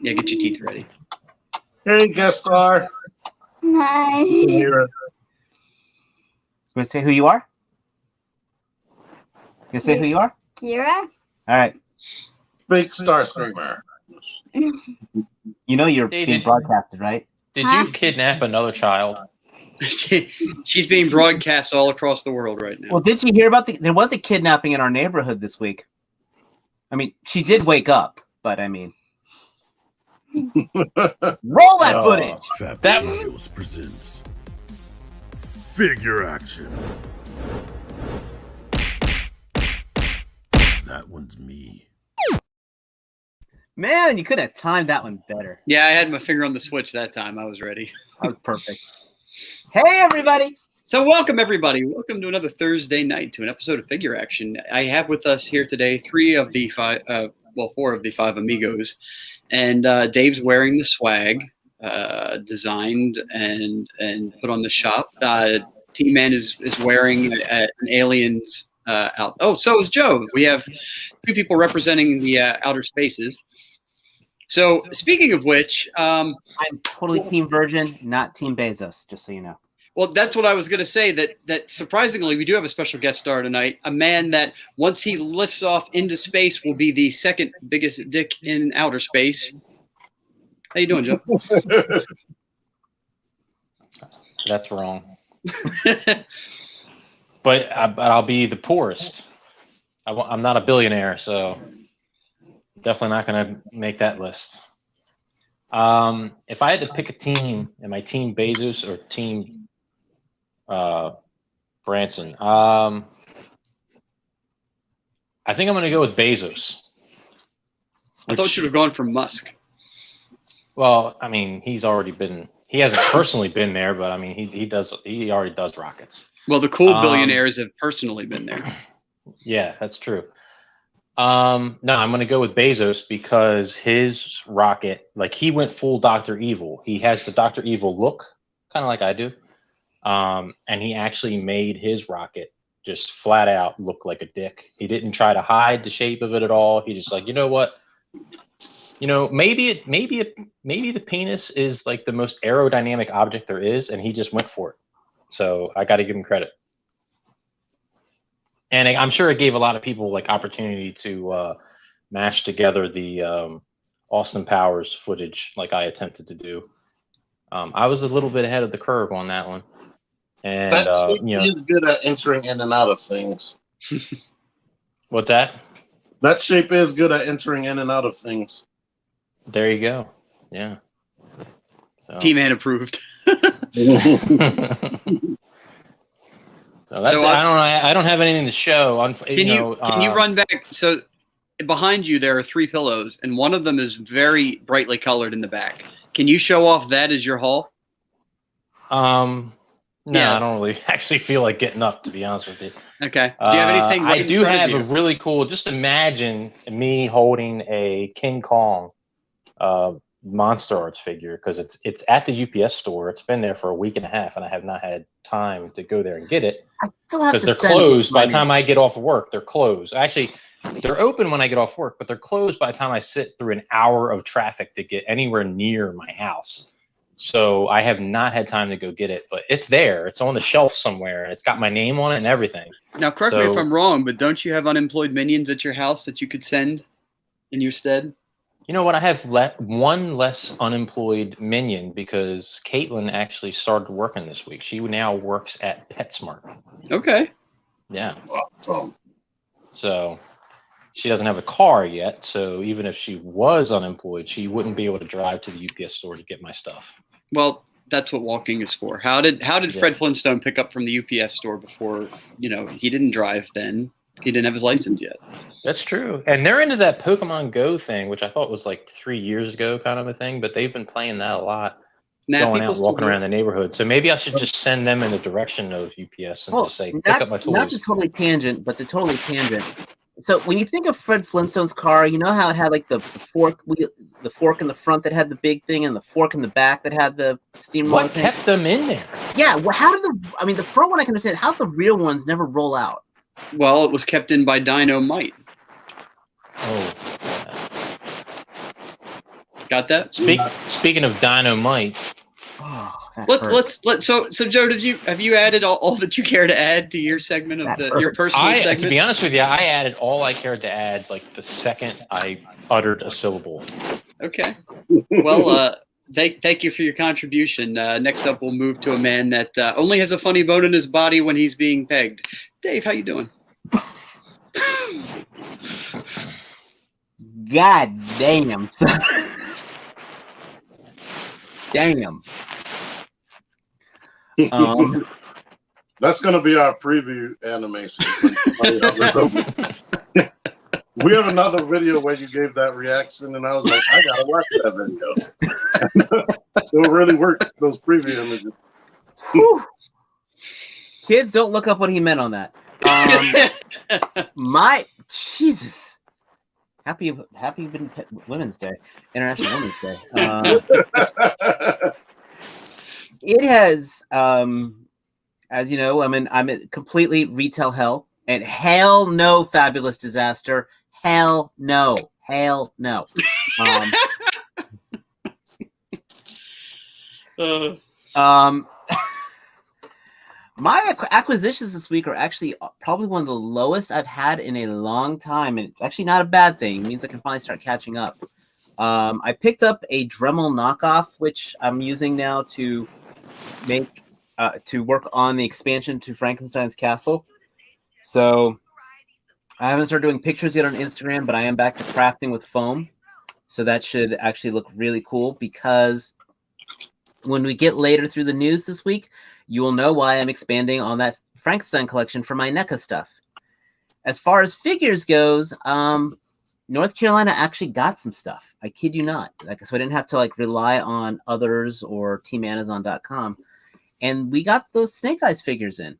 Yeah, get your teeth ready. Hey, guest star. Hi. Here. Want to say who you are? You say who you are? Kira? All right. Big Starscreamer. You know you're being broadcasted, right? Did you kidnap another child? She's being broadcast all across the world right now. Well, did you hear about there was a kidnapping in our neighborhood this week? I mean, she did wake up, but I mean, roll that footage. Fab Studios presents Figure Action. That one's me. Man, you could have timed that one better. Yeah, I had my finger on the switch that time. I was ready. That was perfect. Hey, everybody. So welcome, everybody. Welcome to another Thursday night to an episode of Figure Action. I have with us here today four of the five amigos. And Dave's wearing the swag, designed and put on the shop. T-Man is wearing an Aliens out. Oh, so is Joe. We have two people representing the outer spaces. So speaking of which, I'm totally Team Virgin, not Team Bezos, just so you know. Well, that's what I was going to say, that surprisingly, we do have a special guest star tonight, a man that once he lifts off into space will be the second biggest dick in outer space. How you doing, Joe? That's wrong. But I'll be the poorest. I'm not a billionaire, so definitely not going to make that list. If I had to pick a team, am I Team Bezos or Team Branson? I think I'm going to go with Bezos. I thought you would have gone for Musk. Well, I mean, he hasn't personally been there, but I mean, he already does rockets. Well, the cool billionaires have personally been there. Yeah, that's true. No, I'm going to go with Bezos because his rocket, like, he went full Dr. Evil. He has the Dr. Evil look, kind of like I do. And he actually made his rocket just flat out look like a dick. He didn't try to hide the shape of it at all. He just like, you know what? You know, maybe the penis is like the most aerodynamic object there is, and he just went for it. So I got to give him credit. And I'm sure it gave a lot of people like opportunity to mash together the Austin Powers footage, like I attempted to do. I was a little bit ahead of the curve on that one. And he's good at entering in and out of things. What's that? That shape is good at entering in and out of things. There you go. Yeah. So. T-Man approved. So that's I don't have anything to show. Can you run back? So behind you there are three pillows, and one of them is very brightly colored in the back. Can you show off that as your haul? No, yeah. I don't really actually feel like getting up, to be honest with you. Okay. Do you have anything? I do have a really cool. Just imagine me holding a King Kong Monster Arts figure, because it's at the UPS store. It's been there for a week and a half, and I have not had time to go there and get it because they're closed by the time I get off of work. They're closed. Actually, they're open when I get off work, but they're closed by the time I sit through an hour of traffic to get anywhere near my house. So I have not had time to go get it, but it's there. It's on the shelf somewhere, and it's got my name on it and everything. Now, correct me if I'm wrong, but don't you have unemployed minions at your house that you could send in your stead? You know what? I have one less unemployed minion because Caitlin actually started working this week. She now works at PetSmart. Okay. Yeah. Awesome. So she doesn't have a car yet. So even if she was unemployed, she wouldn't be able to drive to the UPS store to get my stuff. Well, that's what walking is for. How did Fred Flintstone pick up from the UPS store before? You know, he didn't drive then. He didn't have his license yet. That's true. And they're into that Pokemon Go thing, which I thought was like 3 years ago kind of a thing, but they've been playing that a lot, going out and walking around the neighborhood. So maybe I should just send them in the direction of UPS and just say, pick up my toys. Not to totally tangent, but to totally tangent. So when you think of Fred Flintstone's car, you know how it had like the fork in the front that had the big thing and the fork in the back that had the steamroller thing? What kept them in there? Yeah, well, the front one I can understand. How the real ones never roll out? Well, it was kept in by Dynamite. Oh. Got that? Speaking of Dynamite, Oh, So Joe, have you added all that you care to add to your segment of your personal segment? To be honest with you, I added all I cared to add like the second I uttered a syllable. Okay. Well, thank you for your contribution. Next up, we'll move to a man that only has a funny bone in his body when he's being pegged. Dave, how you doing? God damn. Damn. That's going to be our preview animation. We have another video where you gave that reaction, and I was like, I gotta watch that video. So it really works, those preview images. Whew. Kids, don't look up what he meant on that. My Jesus. Happy Women's Day, International Women's Day. It has, as you know, I'm in completely retail hell, and hell no, Fabulous Disaster, hell no. My acquisitions this week are actually probably one of the lowest I've had in a long time, and it's actually not a bad thing. It means I can finally start catching up. I picked up a Dremel knockoff, which I'm using now to make to work on the expansion to Frankenstein's Castle. So I haven't started doing pictures yet on Instagram, but I am back to crafting with foam. So that should actually look really cool, because when we get later through the news this week, you will know why I'm expanding on that Frankenstein collection for my NECA stuff. As far as figures goes, North Carolina actually got some stuff. I kid you not. So I didn't have to rely on others or teamamazon.com. And we got those Snake Eyes figures in.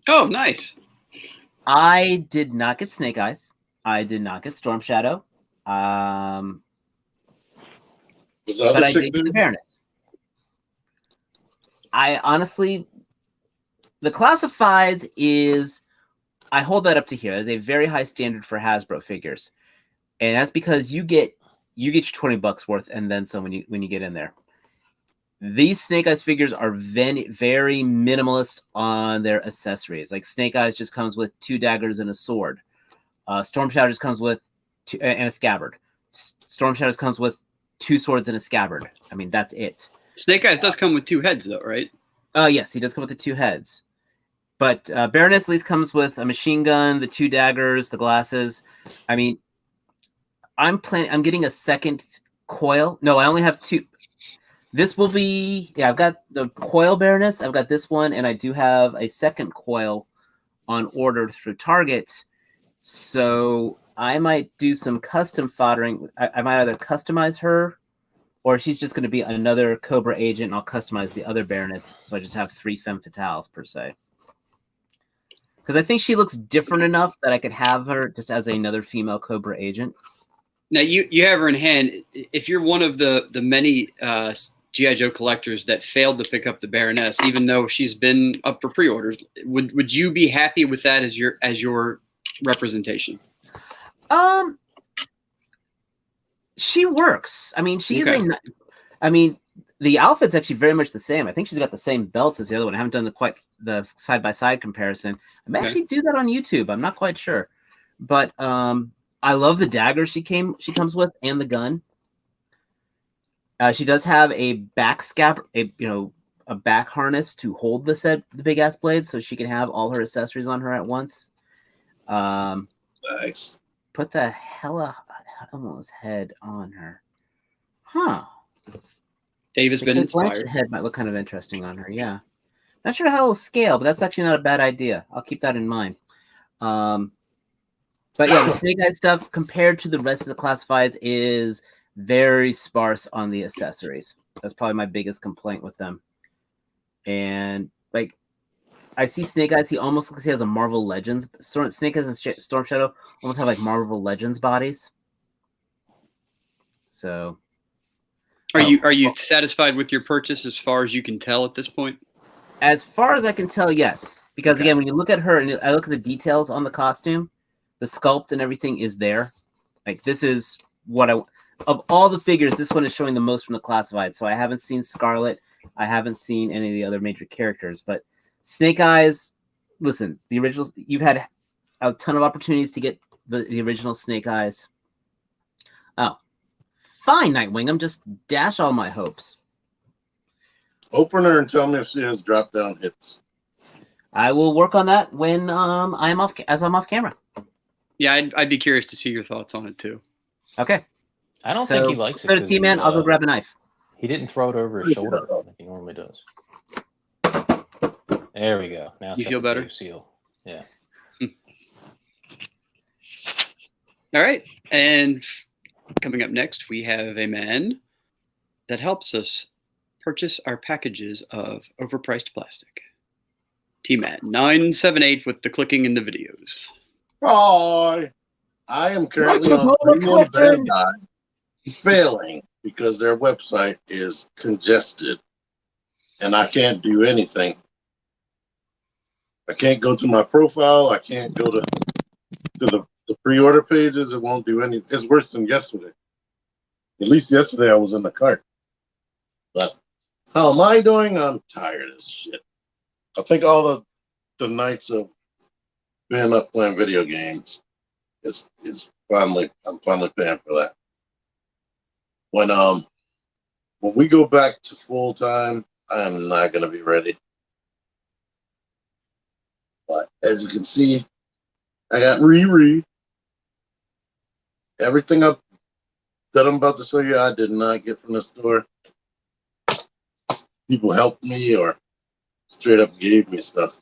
Oh, nice. I did not get Snake Eyes. I did not get Storm Shadow. But I did get the Baroness. I honestly, the classifieds is, I hold that up to here as a very high standard for Hasbro figures, and that's because you get your $20 worth and then some when you get in there. These Snake Eyes figures are very minimalist on their accessories. Like Snake Eyes just comes with 2 daggers and a sword. Storm Shadow just comes with and a scabbard. Storm Shadow comes with 2 swords and a scabbard. I mean, that's it. Snake Eyes does come with 2 heads, though, right? Yes, he does come with the 2 heads. But Baroness at least comes with a machine gun, the 2 daggers, the glasses. I mean, I'm getting a second coil. No, I only have 2. This will be, I've got the coil Baroness. I've got this one, and I do have a second coil on order through Target. So I might do some custom foddering. I might either customize her, or she's just going to be another Cobra agent, and I'll customize the other Baroness, so I just have 3 femme fatales, per se. Because I think she looks different enough that I could have her just as another female Cobra agent. Now, you have her in hand. If you're one of the many G.I. Joe collectors that failed to pick up the Baroness, even though she's been up for pre-orders, would you be happy with that as your representation? She works. I mean, the outfit's actually very much the same. I think she's got the same belt as the other one. I haven't done the side-by-side comparison. I may actually do that on YouTube. I'm not quite sure. But I love the dagger she comes with and the gun. She does have a back scab, a back harness to hold the big ass blade, so she can have all her accessories on her at once. Nice. Put the Hela's head on her. Huh. Dave has been inspired. Blanchett head might look kind of interesting on her, yeah. Not sure how it'll scale, but that's actually not a bad idea. I'll keep that in mind. But yeah, the Snake Eyes stuff compared to the rest of the classifieds is very sparse on the accessories. That's probably my biggest complaint with them. And I see Snake Eyes, he almost looks like he has a Marvel Legends. Snake Eyes and Storm Shadow almost have Marvel Legends bodies. So are you satisfied with your purchase as far as you can tell at this point? As far as I can tell, yes. Because again, when you look at her and I look at the details on the costume, the sculpt and everything is there. This is what of all the figures, this one is showing the most from the classified. So I haven't seen Scarlet. I haven't seen any of the other major characters. But Snake Eyes, listen, the originals, you've had a ton of opportunities to get the original Snake Eyes. Oh, fine, Nightwing. I'm just dash all my hopes. Open her and tell me if she has drop down hits. I will work on that when I'm off camera. Yeah, I'd be curious to see your thoughts on it too. Okay. I don't think he likes it. Go to T-Man. I'll go grab a knife. He didn't throw it over his shoulder like he normally does. There we go. Now You feel better? Seal. Yeah. All right. And coming up next, we have a man that helps us purchase our packages of overpriced plastic. T-Man 978 with the clicking in the videos. Hi. I am currently on Premium Bandai failing because their website is congested and I can't do anything. I can't go to my profile. I can't go to the pre-order pages. It won't do anything. It's worse than yesterday. At least yesterday I was in the cart. But how am I doing? I'm tired of this shit. I think all the nights of being up playing video games is finally, I'm finally paying for that. When we go back to full time, I'm not gonna be ready. But as you can see, I got Riri. Everything that I'm about to show you, I did not get from the store. People helped me or straight up gave me stuff.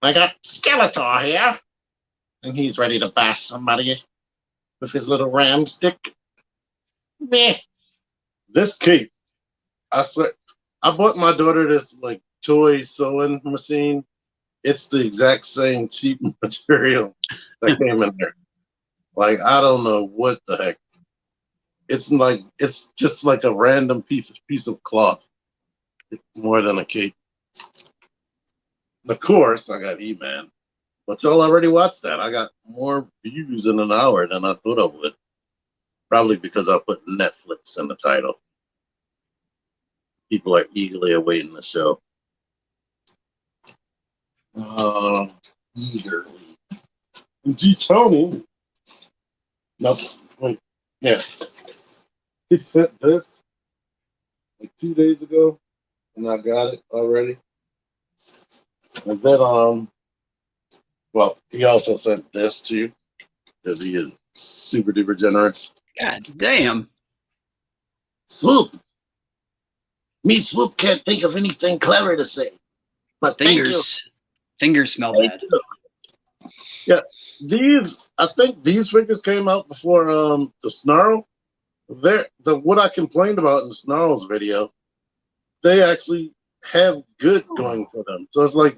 I got Skeletor here, and he's ready to bash somebody with his little ram stick. Meh. This cape, I swear, I bought my daughter this like toy sewing machine. It's the exact same cheap material that came in there. Like, I don't know what the heck. It's just like a random piece of cloth. It's more than a cape. Of course, I got E-Man. But y'all already watched that. I got more views in an hour than I thought I would. Probably because I put Netflix in the title. People are eagerly awaiting the show. Eagerly. G. Tony. Nope. Wait. Yeah. He sent this like 2 days ago, and I got it already. And then, well, he also sent this to you because he is super duper generous. God damn. Swoop. Me, Swoop, can't think of anything clever to say. But Fingers smell bad. Yeah, I think these figures came out before the Snarl. What I complained about in Snarl's video, they actually have good going for them. So it's like,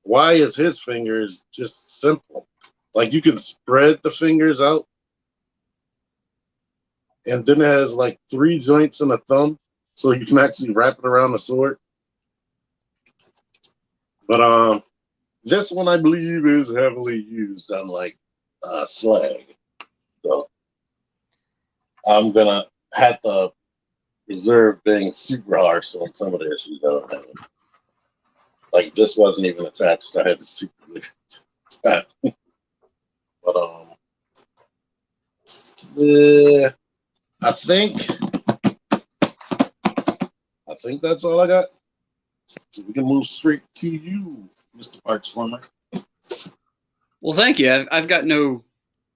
why is his fingers just simple? Like, you can spread the fingers out, and then it has like 3 joints and a thumb, so you can actually wrap it around the sword. But this one I believe is heavily used on like slag. So I'm gonna have to reserve being super harsh on some of the issues that I'm having. Like, this wasn't even attached. I had to super attach. But yeah, I think that's all I got. So we can move straight to you, Mr. Partsformer. Well, thank you. I've got no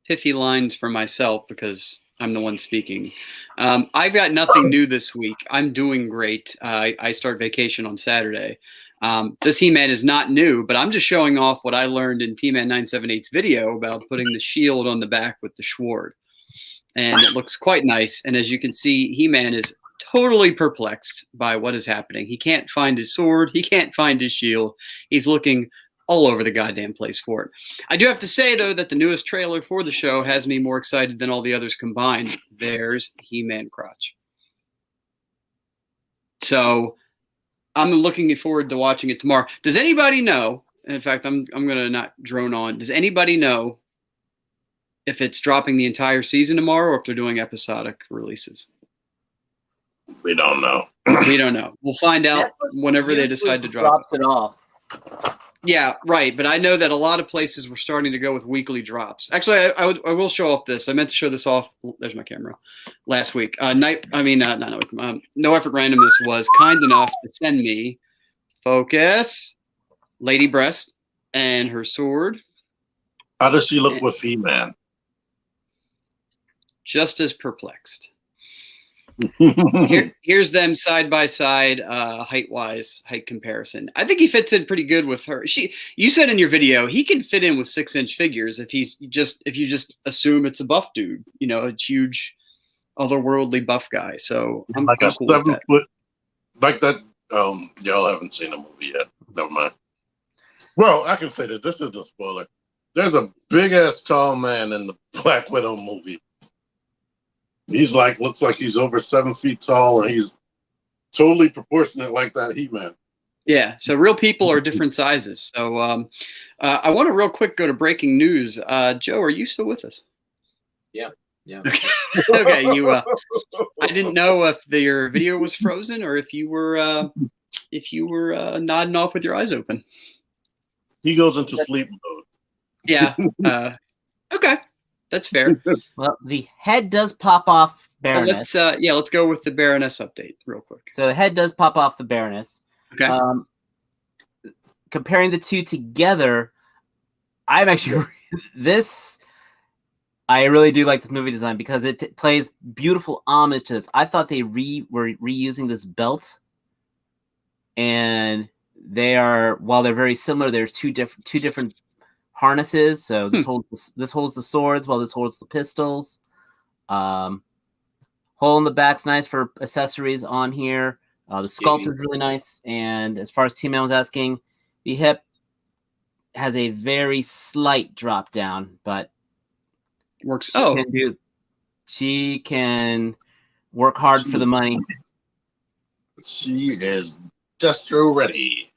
pithy lines for myself because I'm the one speaking. I've got nothing new this week. I'm doing great. I start vacation on Saturday. This He-Man is not new, but I'm just showing off what I learned in T-Man 978's video about putting the shield on the back with the Sword. And it looks quite nice. And as you can see, He-Man is totally perplexed by what is happening. He can't find his sword. He can't find his shield. He's looking all over the goddamn place for it. I do have to say, though, that the newest trailer for the show has me more excited than all the others combined. There's He-Man crotch. So I'm looking forward to watching it tomorrow. Does anybody know? In fact, I'm going to not drone on. Does anybody know if it's dropping the entire season tomorrow or if they're doing episodic releases. We don't know. We don't know. We'll find out whenever they decide to drop it all. Yeah, right. But I know that a lot of places were starting to go with weekly drops. Actually, I will show off this. I meant to show this off. There's my camera. Last week, No Effort Randomness was kind enough to send me focus, Lady Breast, and her sword. How does she look with He-Man? Just as perplexed. Here's them side by side, height comparison. I think he fits in pretty good with her. You said in your video he can fit in with 6-inch figures if you just assume it's a buff dude, a huge, otherworldly buff guy. So I'm like a cool with 7 that. foot, like that. Y'all haven't seen the movie yet. Never mind. Well, I can say this. This is a spoiler. There's a big ass tall man in the Black Widow movie. He's looks like he's over 7 feet tall, and he's totally proportionate like that He-Man. Yeah, so real people are different sizes. So I want to real quick go to breaking news. Joe, are you still with us? Yeah. Okay, I didn't know if your video was frozen or if you were nodding off with your eyes open. He goes into sleep mode. Yeah. Okay. That's fair. Well, the head does pop off Baroness. Let's go with the Baroness update real quick. So the head does pop off the Baroness. Okay. Comparing the two together, I'm actually I really do like this movie design because it plays beautiful homage to this. I thought they were reusing this belt, and while they're very similar, there's two different harnesses. So this holds the swords while this holds the pistols. Hole in the back's nice for accessories on here. The sculpt is really nice. And as far as T-Man was asking, the hip has a very slight drop down, but works. She can work hard for the money. She is destro ready.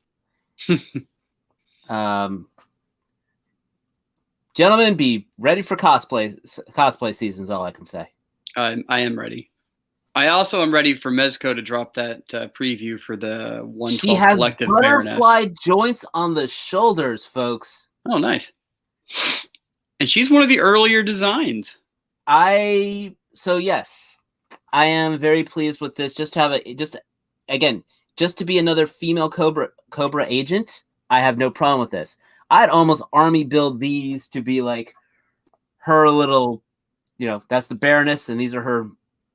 Gentlemen, be ready for cosplay season is all I can say. I am ready. I also am ready for Mezco to drop that preview for the 112 She has Collective butterfly Baroness. joints on the shoulders, folks. Oh, nice. And she's one of the earlier designs. Yes, I am very pleased with this. Just to be another female Cobra agent, I have no problem with this. I'd almost army build these to be like her little, that's the Baroness, and these are her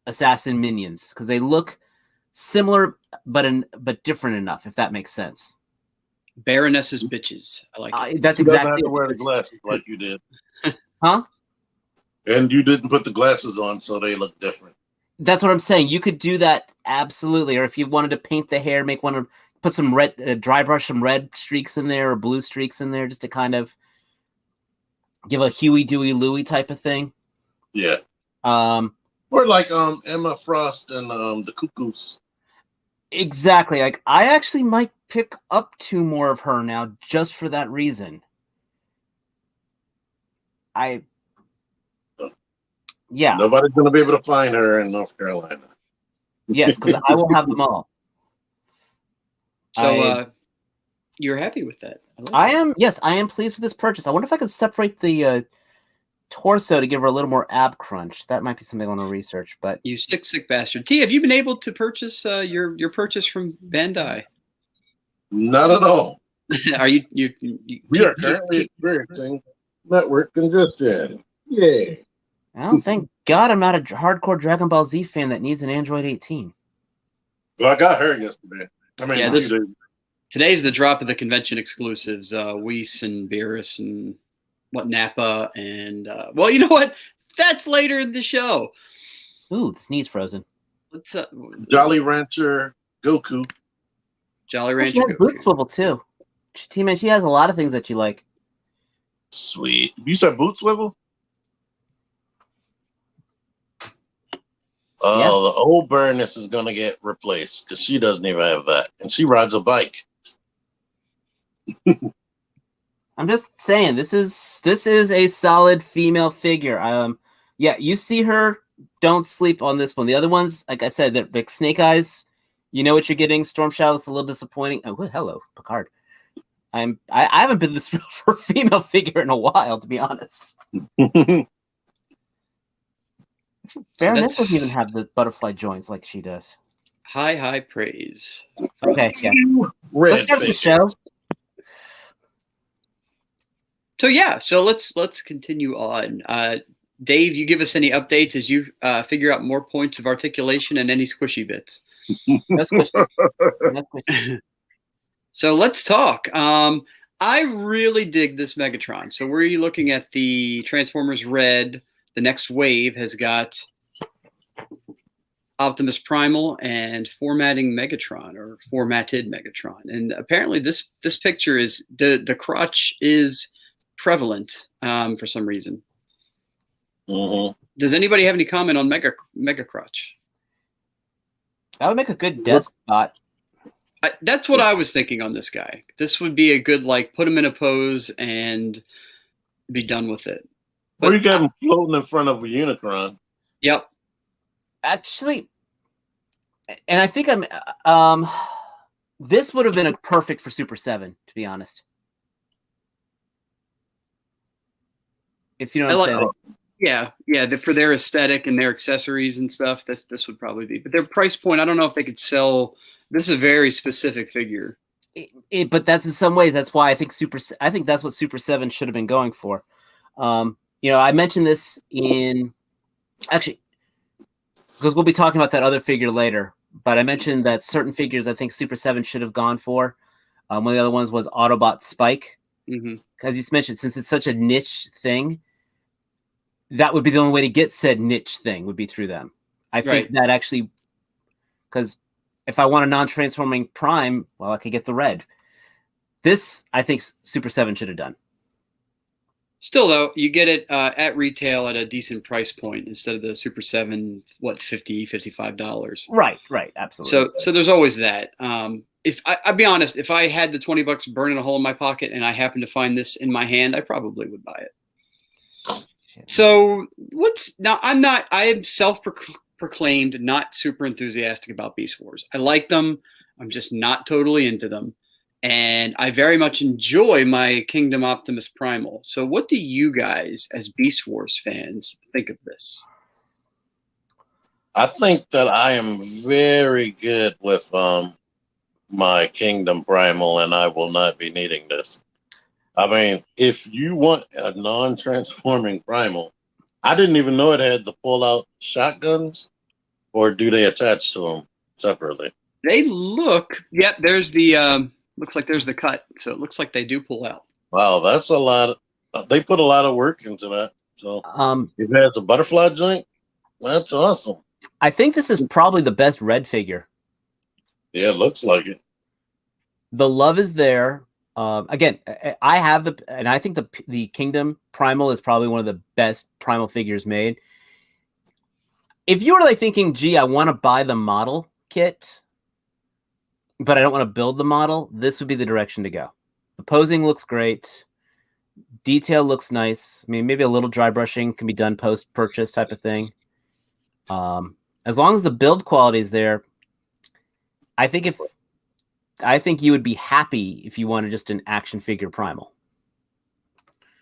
assassin minions because they look similar but different enough, if that makes sense. Baroness's bitches. I like it. That's You don't have exactly to wear the glasses like you did. Huh? And you didn't put the glasses on, so they look different. That's what I'm saying. You could do that absolutely, or if you wanted to paint the hair, put some red, dry brush some red streaks in there or blue streaks in there, just to kind of give a Huey, Dewey, Louie type of thing. Yeah. Or like Emma Frost and the Cuckoos. Exactly. Like I actually might pick up 2 more of her now just for that reason. Yeah. Nobody's going to be able to find her in North Carolina. Yes, because I will have them all. So you're happy with that? I am. Yes, I am pleased with this purchase. I wonder if I could separate the torso to give her a little more ab crunch. That might be something I want to research. But you sick bastard. T, have you been able to purchase your purchase from Bandai? Not at all. Are you we are currently experiencing network congestion. Yay. Oh, thank God I'm not a hardcore Dragon Ball Z fan that needs an Android 18. Well, I got her yesterday. Today's the drop of the convention exclusives. Weiss and Beerus and Nappa and well, you know what? That's later in the show. Ooh, the sneeze frozen. Let's Jolly Rancher Goku. Jolly Rancher She has Goku. boot swivel too. T-Man, she has a lot of things that you like. Sweet. You said boot swivel? Oh, the old Baroness is going to get replaced because she doesn't even have that. And she rides a bike. I'm just saying this is a solid female figure. Yeah, you see her. Don't sleep on this one. The other ones, like I said, they're big snake eyes. You know what you're getting. Storm Shadow is a little disappointing. Oh, hello, Picard. I haven't been this real for a female figure in a while, to be honest. Baroness doesn't even have the butterfly joints like she does. High praise. Okay, yeah. Red Let's start the figure. show. So yeah, so let's continue on. Dave, you give us any updates as you figure out more points of articulation and any squishy bits. No squishes. No squishes. So let's talk. I really dig this Megatron. So we're looking at the Transformers Red. The next wave has got Optimus Primal and formatting Megatron, or formatted Megatron. And apparently this picture is the crotch is prevalent for some reason. Mm-hmm. Does anybody have any comment on Mega Crotch? That would make a good desk spot. That's what I was thinking on this guy. This would be a good, like, put him in a pose and be done with it. Or you got him floating in front of a Unicron. Yep. Actually, and I think this would have been a perfect for Super 7, to be honest. If you know what I'm saying. Yeah. For their aesthetic and their accessories and stuff, this would probably be. But their price point, I don't know if they could sell. This is a very specific figure. But that's in some ways. That's why I think that's what Super 7 should have been going for. I mentioned this because we'll be talking about that other figure later. But I mentioned that certain figures I think Super 7 should have gone for. One of the other ones was Autobot Spike. As you mentioned, since it's such a niche thing, that would be the only way to get said niche thing would be through them. I think that actually, because if I want a non-transforming Prime, well, I could get the red. This, I think Super 7 should have done. Still, though, you get it at retail at a decent price point instead of the Super 7, $50, $55. Right, absolutely. So there's always that. If I'll be honest, if I had the $20 burning a hole in my pocket and I happened to find this in my hand, I probably would buy it. So I am self-proclaimed not super enthusiastic about Beast Wars. I like them. I'm just not totally into them. And I very much enjoy my Kingdom Optimus Primal. So what do you guys, as Beast Wars fans, think of this? I think that I am very good with my Kingdom Primal, and I will not be needing this. I mean, if you want a non-transforming Primal, I didn't even know it had the pull-out shotguns, or do they attach to them separately? They look, there's the, looks like there's the cut. So it looks like they do pull out. Wow, that's a lot. They put a lot of work into that. So if it has a butterfly joint, that's awesome. I think this is probably the best red figure. Yeah, it looks like it. The love is there. Again, I have and I think the Kingdom Primal is probably one of the best Primal figures made. If you were like thinking, gee, I want to buy the model kit, but I don't want to build the model, this would be the direction to go. The posing looks great. Detail looks nice. I mean, maybe a little dry brushing can be done post-purchase type of thing. As long as the build quality is there, I think you would be happy if you wanted just an action figure Primal.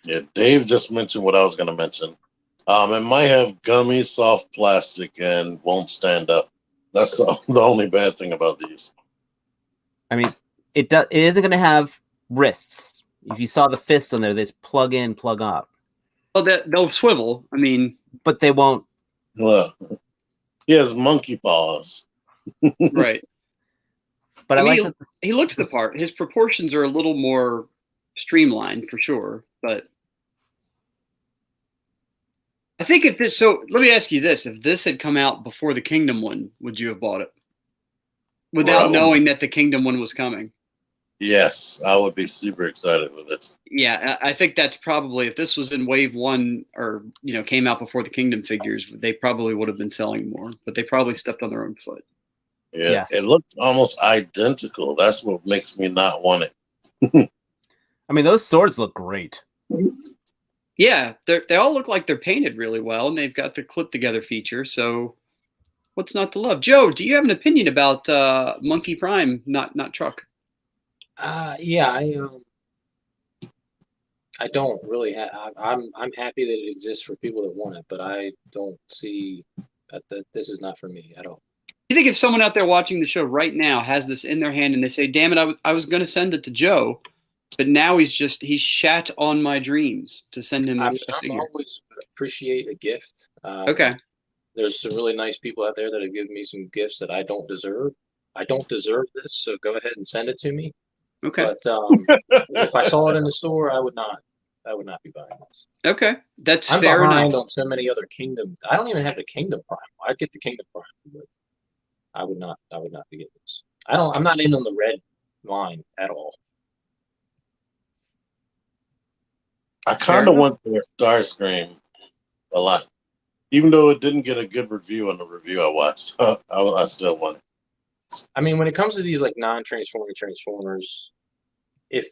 Yeah, Dave just mentioned what I was going to mention. It might have gummy, soft plastic and won't stand up. That's the only bad thing about these. I mean, it isn't going to have wrists. If you saw the fist on there, there's plug in, plug out. Well, they'll swivel. I mean, but they won't. Well, he has monkey paws. Right. But I like he looks the part. His proportions are a little more streamlined for sure. But I think so let me ask you this. If this had come out before the Kingdom one, would you have bought it? Without knowing that the Kingdom one was coming? Yes, I would be super excited with it. Yeah, I think that's probably, if this was in Wave 1 or, came out before the Kingdom figures, they probably would have been selling more. But they probably stepped on their own foot. Yeah, It looks almost identical. That's what makes me not want it. I mean, those swords look great. Yeah, they all look like they're painted really well, and they've got the clip together feature. So, what's not to love? Joe, do you have an opinion about Monkey Prime, not Truck? Yeah, I don't really have. I'm happy that it exists for people that want it, but I don't see that this is not for me at all. You think if someone out there watching the show right now has this in their hand and they say, "Damn it, I was going to send it to Joe, but now he's shat on my dreams to send him a figure." I'm always appreciate a gift. Okay. There's some really nice people out there that have given me some gifts that I don't deserve. I don't deserve this, so go ahead and send it to me. Okay. But if I saw it in the store, I would not be buying this. Okay, that's I'm fair behind enough. on so many other Kingdom. I don't even have the Kingdom Prime. I'd get the Kingdom Prime, but I would not be getting this. I'm not in on the red line at all. I kind of want the Starscream a lot, even though it didn't get a good review on the review I watched. I still want it. I mean, when it comes to these like non-transforming Transformers, if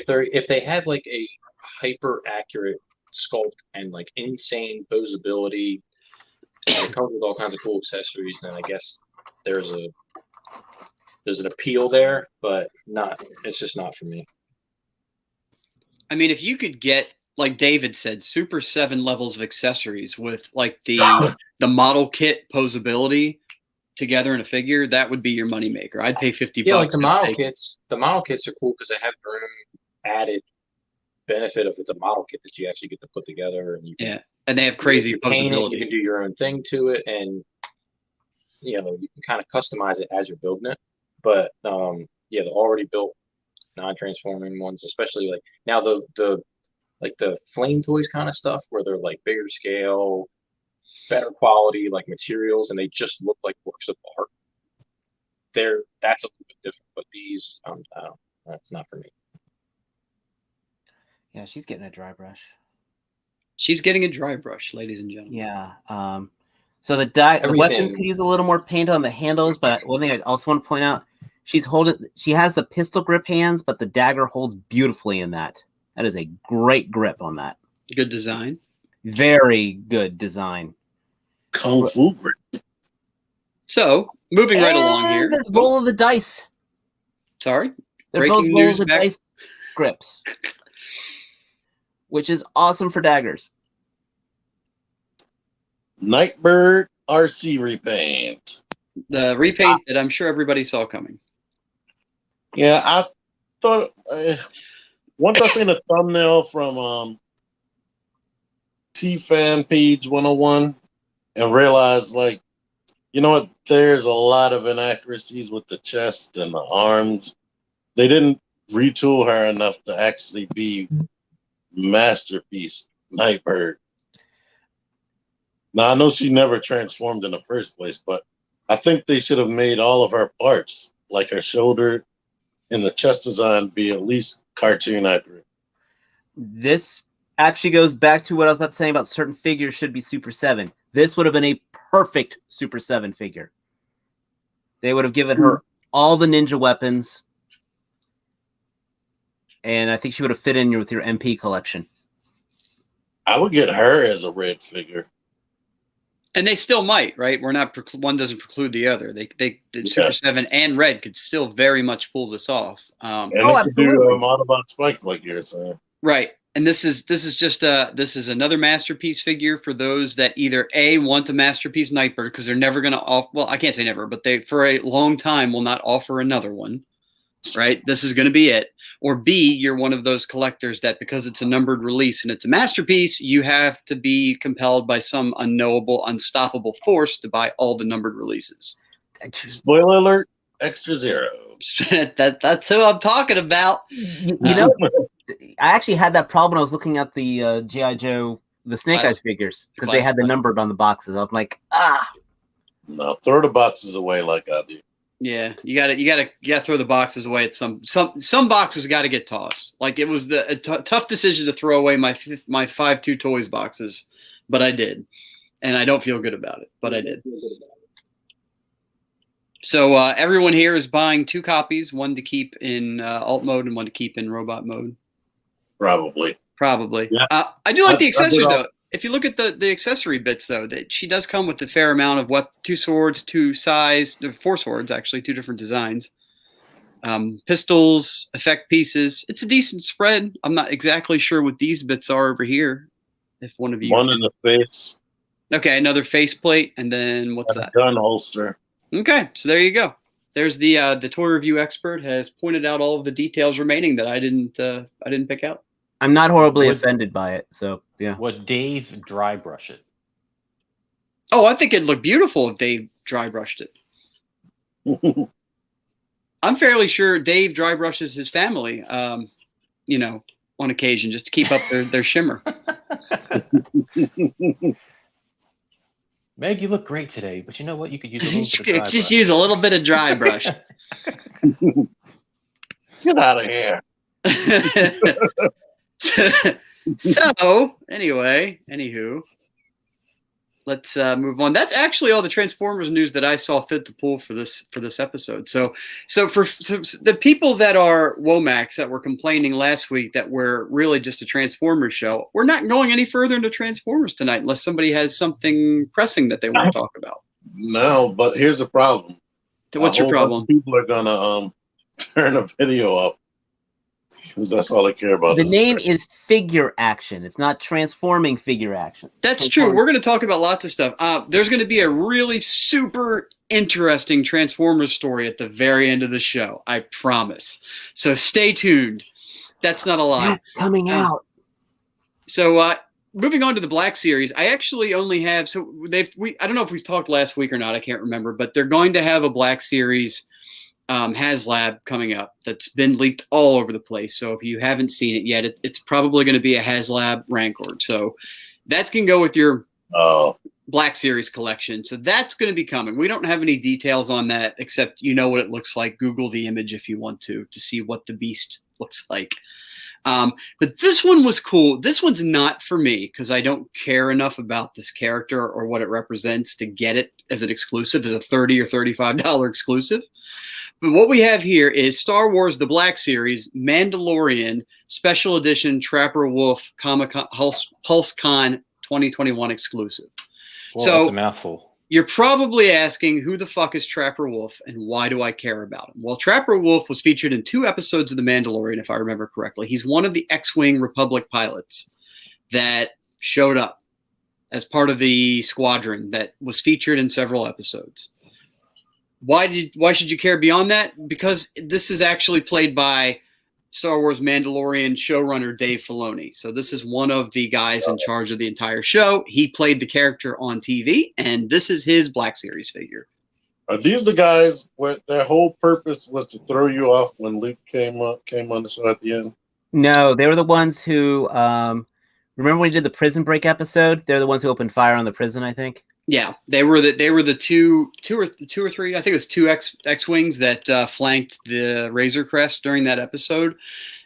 they have like a hyper accurate sculpt and like insane posability, and it comes with all kinds of cool accessories, then I guess there's an appeal there, but it's just not for me. I mean, if you could get, like David said, Super 7 levels of accessories with like the model kit posability together in a figure, that would be your moneymaker. I'd pay $50. Yeah, like the model kits. The model kits are cool because they have their own added benefit of it's a model kit that you actually get to put together, and you can, and they have crazy posability. You can do your own thing to it, and you can kind of customize it as you're building it. But the already built non-transforming ones, especially like now the flame toys kind of stuff where they're like bigger scale, better quality like materials, and they just look like works of art. That's a little bit different, but these that's not for me. Yeah, she's getting a dry brush. She's getting a dry brush, ladies and gentlemen. Yeah. So the weapons could use a little more paint on the handles, but one thing I also want to point out, she has the pistol grip hands, but the dagger holds beautifully in that. That is a great grip on that. Good design. Very good design. Kung Fu grip. So, moving right along here. There's roll of the dice. Sorry? They're both roll of the dice grips. Which is awesome for daggers. Nightbird RC repaint. The repaint that I'm sure everybody saw coming. Yeah, I thought once I seen a thumbnail from T-Fan Page 101 and realized, like, you know what, there's a lot of inaccuracies with the chest and the arms. They didn't retool her enough to actually be masterpiece Nightbird. Now, I know she never transformed in the first place, but I think they should have made all of her parts, like her shoulder and the chest design, be at least cartoon accurate. This actually goes back to what I was about to say about certain figures should be Super 7. This would have been a perfect Super 7 figure. They would have given her all the ninja weapons, and I think she would have fit in with your MP collection. I would get her as a red figure. And they still might, right? One doesn't preclude the other. Super 7 and Red could still very much pull this off. And they could do Autobot Spike, like you're saying. Right. And this is another masterpiece figure for those that either A, want a masterpiece Nightbird because they're never going to I can't say never, but they for a long time will not offer another one. Right? This is going to be it. Or B, you're one of those collectors that because it's a numbered release and it's a masterpiece, you have to be compelled by some unknowable, unstoppable force to buy all the numbered releases. Spoiler alert, ExtraZero. That's who I'm talking about. You know, I actually had that problem when I was looking at the G.I. Joe, the Snake Eyes figures, because they had the numbered on the boxes. I'm like, No, throw the boxes away like I do. Yeah, you gotta throw the boxes away at some boxes got to get tossed. Like it was a tough decision to throw away my 5-2 Toys boxes, but I did, and I don't feel good about it, but I did. So everyone here is buying 2 copies, one to keep in alt mode and one to keep in robot mode. Probably. Yeah. I do like the accessories, though. If you look at the accessory bits, though, that she does come with a fair amount of 2 swords, 4 swords, actually, 2 different designs. Pistols, effect pieces. It's a decent spread. I'm not exactly sure what these bits are over here. If one of you... One in the face. Okay, another faceplate, and then what's that? Gun holster. Okay, so there you go. There's the toy review expert has pointed out all of the details remaining that I didn't pick out. I'm not horribly offended by it, so yeah. Would Dave dry brush it? Oh, I think it'd look beautiful if Dave dry brushed it. I'm fairly sure Dave dry brushes his family, on occasion, just to keep up their shimmer. Meg, you look great today, but you know what? You could use a little bit of dry brush. Just use a little bit of dry brush. Get out of here. So, anywho, let's move on. That's actually all the Transformers news that I saw fit to pull for this episode. So for the people that are Womax that were complaining last week that we're really just a Transformers show, we're not going any further into Transformers tonight unless somebody has something pressing that they want to talk about. No, but here's the problem. What's your problem? People are gonna turn a video up because that's all they care about. The name is Figure Action. It's not Transforming Figure Action. That's true. We're going to talk about lots of stuff. There's going to be a really super interesting Transformers story at the very end of the show. I promise. So stay tuned. That's not a lie. That's coming out. So moving on to the Black Series, I actually only have. So I don't know if we've talked last week or not. I can't remember. But they're going to have a Black Series HasLab coming up that's been leaked all over the place. So if you haven't seen it yet, it's probably going to be a HasLab Rancor. So that can go with your Black Series collection. So that's going to be coming. We don't have any details on that except you know what it looks like. Google the image if you want to see what the beast looks like. But this one was cool. This one's not for me because I don't care enough about this character or what it represents to get it as an exclusive, as a $30 or $35 exclusive. But what we have here is Star Wars The Black Series Mandalorian Special Edition Trapper Wolf Comic-Con PulseCon 2021 exclusive. Well, so that's a mouthful. You're probably asking, who the fuck is Trapper Wolf and why do I care about him? Well, Trapper Wolf was featured in 2 episodes of The Mandalorian, if I remember correctly. He's one of the X-Wing Republic pilots that showed up as part of the squadron that was featured in several episodes. Why should you care beyond that? Because this is actually played by Star Wars Mandalorian showrunner Dave Filoni. So this is one of the guys in charge of the entire show. He played the character on TV, and this is his Black Series figure. Are these the guys where their whole purpose was to throw you off when Luke came on the show at the end? No, they were the ones who remember when we did the Prison Break episode? They're the ones who opened fire on the prison, I think. Yeah, they were the two or three. I think it was 2 X-Wings that flanked the Razor Crest during that episode,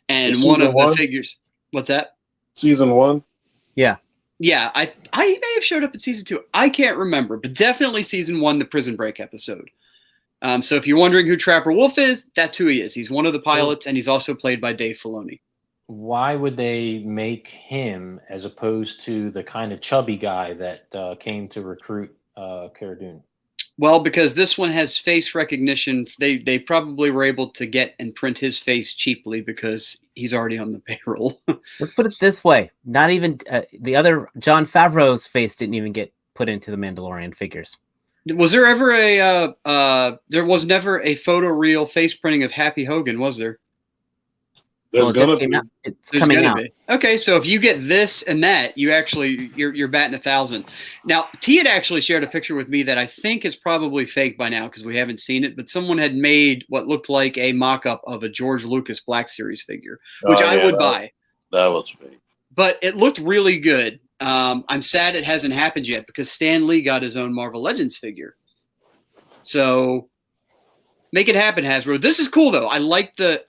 and one of the figures. What's that? Season 1. Yeah. I may have showed up in season 2. I can't remember, but definitely season 1, the Prison Break episode. So if you're wondering who Trapper Wolf is, that's who he is. He's one of the pilots, and he's also played by Dave Filoni. Why would they make him as opposed to the kind of chubby guy that came to recruit Cara Dune? Well, because this one has face recognition. They probably were able to get and print his face cheaply because he's already on the payroll. Let's put it this way. Not even the other Jon Favreau's face didn't even get put into the Mandalorian figures. Was there ever there was never a photoreal face printing of Happy Hogan, was there? It's coming out. Okay, so if you get this and that, you're batting 1,000. Now, T had actually shared a picture with me that I think is probably fake by now because we haven't seen it, but someone had made what looked like a mock-up of a George Lucas Black Series figure, which I would buy. That was fake. But it looked really good. I'm sad it hasn't happened yet because Stan Lee got his own Marvel Legends figure. So make it happen, Hasbro. This is cool though. I like the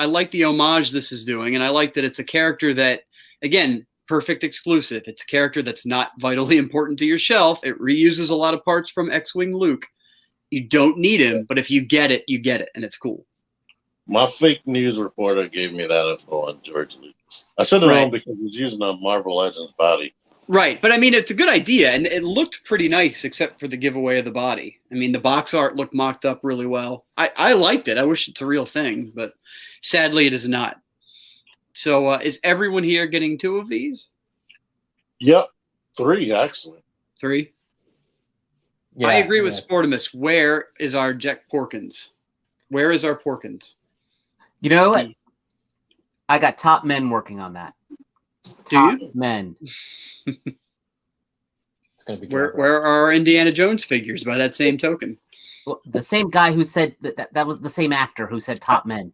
homage this is doing, and I like that it's a character that, again, perfect exclusive. It's a character that's not vitally important to your shelf. It reuses a lot of parts from X-Wing Luke. You don't need him, but if you get it, and it's cool. My fake news reporter gave me that info on George Lucas. I should have known because he was using a Marvel Legends body. Right, but I mean, it's a good idea, and it looked pretty nice, except for the giveaway of the body. I mean, the box art looked mocked up really well. I liked it. I wish it's a real thing, but sadly, it is not. So, is everyone here getting 2 of these? Yep, 3 actually. 3. Yeah, I agree with Sportimus. Where is our Jack Porkins? Where is our Porkins? You know what? I got top men working on that. Top men. Where are our Indiana Jones figures by that same token? Well, the same guy who said that was the same actor who said top men.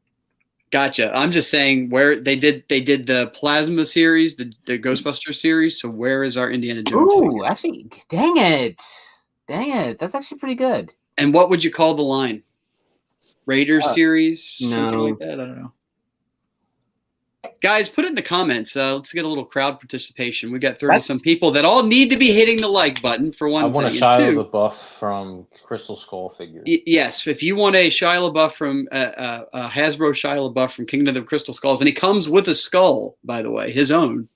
Gotcha. I'm just saying where they did the Plasma series, the Ghostbusters series. So where is our Indiana Jones figure? Actually, dang it. That's actually pretty good. And what would you call the line? Raiders series? Something No. like that? I don't know. Guys, put it in the comments. Let's get a little crowd participation. We got 30-some people that all need to be hitting the like button for one thing. I want a Shia LaBeouf from Crystal Skull figure. Yes, if you want a Shia LaBeouf from Hasbro Shia LaBeouf from Kingdom of the Crystal Skulls, and he comes with a skull, by the way, his own.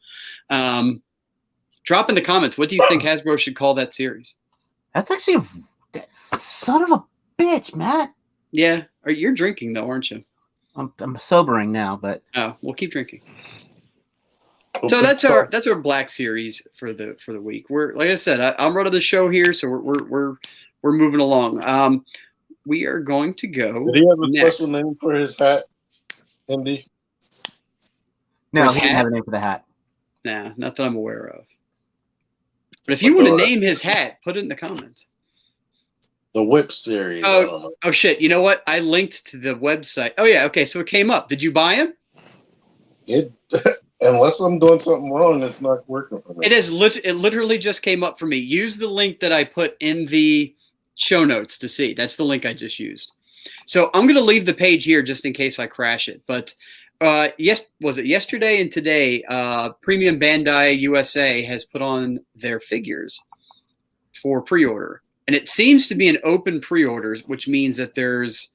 Drop in the comments. What do you think Hasbro should call that series? That's actually son of a bitch, Matt. Yeah, you're drinking though, aren't you? I'm sobering now, but we'll keep drinking. So that's our Black series for the week. We're, like I said, I'm running the show here, so we're moving along. We are going to go. Did he have a next. special name for his hat, Indy? no, he didn't have a name for the hat. Nah, not that I'm aware of. But if you want to name his hat, put it in the comments. The Whip series. Oh shit! You know what? I linked to the website. Oh yeah, okay. So it came up. Did you buy him? Unless I'm doing something wrong, it's not working for me. It literally just came up for me. Use the link that I put in the show notes to see. That's the link I just used. So I'm going to leave the page here just in case I crash it. But was it yesterday and today? Premium Bandai USA has put on their figures for pre-order. And it seems to be an open pre-order, which means that there's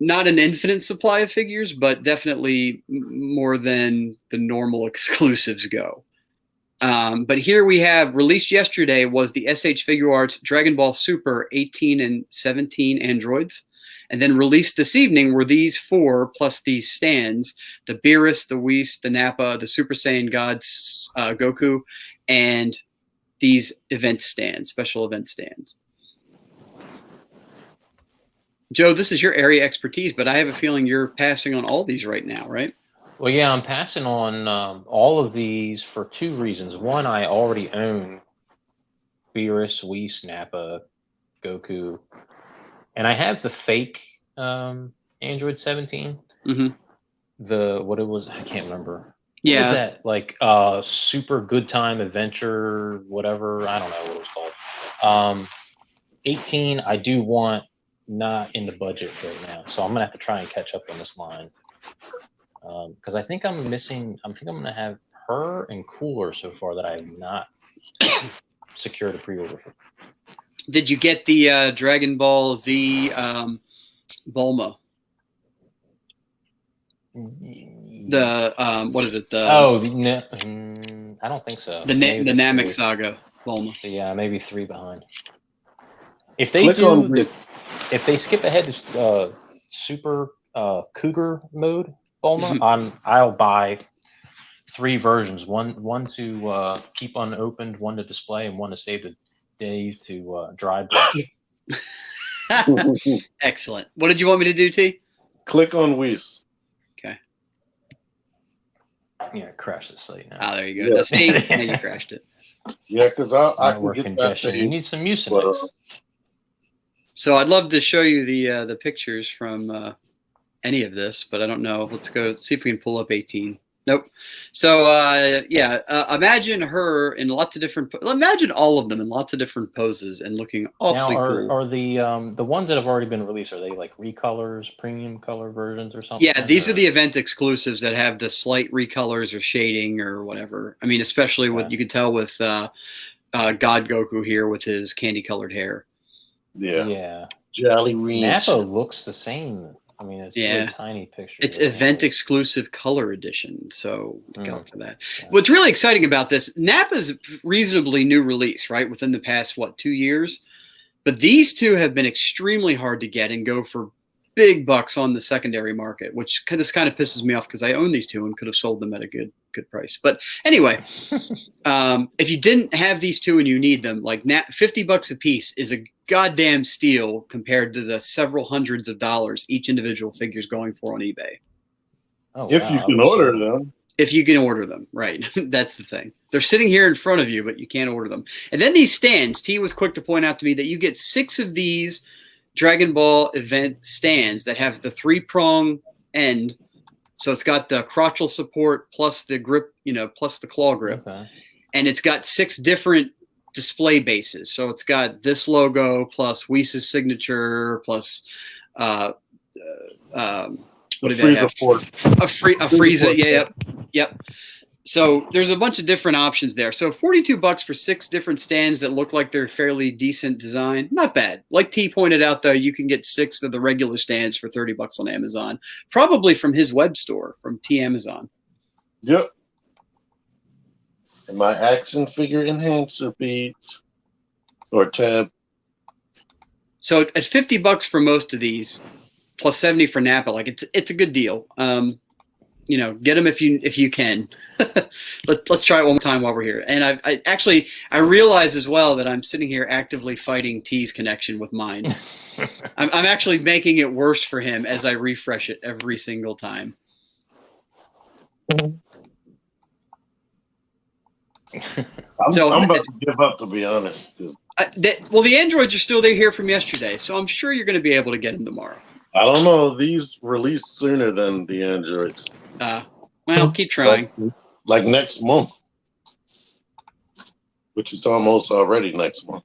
not an infinite supply of figures, but definitely more than the normal exclusives go. But here we have, released yesterday, was the SH Figure Arts Dragon Ball Super 18 and 17 androids. And then released this evening were these 4 plus these stands, the Beerus, the Whis, the Nappa, the Super Saiyan Gods, Goku, and these event stands, special event stands. Joe, this is your area expertise, but I have a feeling you're passing on all these right now, right? Well, yeah, I'm passing on all of these for 2 reasons. One, I already own Beerus, Whis, Nappa, Goku, and I have the fake Android 17. Mm-hmm. What it was, I can't remember. Yeah. What was that? Like Super Good Time Adventure, whatever. I don't know what it was called. 18, I do want, not in the budget right now. So I'm going to have to try and catch up on this line. Because I think I'm missing, I'm going to have her and Cooler so far that I have not secured a pre-order for. Did you get the Dragon Ball Z Bulma? The what is it? I don't think so. The Namek Saga Bulma. So yeah, maybe 3 behind. If they if they skip ahead to Super Cougar mode Bulma, I'll buy 3 versions. One to keep unopened, one to display, and one to save to Dave to dry brush. Excellent. What did you want me to do, T? Click on Whis. Okay. Yeah, crash the site now. Oh, there you go. Now, see, now you crashed it. Yeah, because I can get congestion. that. You need some mucinex. So I'd love to show you the pictures from any of this, but I don't know. Let's go see if we can pull up 18. Nope. So imagine her in lots of different. Imagine all of them in lots of different poses and looking awfully cool. Are the ones that have already been released? Are they like recolors, premium color versions, or something? Yeah, these are the event exclusives that have the slight recolors or shading or whatever. I mean, especially with you can tell with God Goku here with his candy colored hair. Yeah. Yeah. Jolly Rancher. Napa looks the same. I mean, it's Yeah. really tiny picture. It's event exclusive color edition, so look out for that. Yeah. What's really exciting about this, Napa's a reasonably new release, right? Within the past, 2 years? But these two have been extremely hard to get and go for big bucks on the secondary market, which kind of pisses me off because I own these two and could have sold them at a good price. But anyway, if you didn't have these two and you need them, like $50 a piece is a goddamn steal compared to the several hundreds of dollars each individual figure's going for on eBay. Oh, If you can order them. If you can order them, right. That's the thing. They're sitting here in front of you, but you can't order them. And then these stands, T was quick to point out to me that you get 6 of these Dragon Ball event stands that have the 3-prong end. So it's got the crotchal support plus the grip, plus the claw grip. Okay. And it's got 6 different display bases. So it's got this logo plus Whis' signature plus what did they have? A Frieza. Yep. So there's a bunch of different options there. So $42 for 6 different stands that look like they're fairly decent design. Not bad. Like T pointed out, though, you can get 6 of the regular stands for $30 on Amazon, probably from his web store, from T Amazon. Yep. And my action figure enhancer beads or tab. So at $50 for most of these, plus $70 for Napa, like it's a good deal. Get them if you can. Let's try it one more time while we're here. And I realize as well that I'm sitting here actively fighting T's connection with mine. I'm actually making it worse for him as I refresh it every single time. I'm about to give up, to be honest. The Androids are still there here from yesterday, so I'm sure you're going to be able to get them tomorrow. I don't know. These release sooner than the Androids. Well, keep trying. Like next month, which is almost already next month.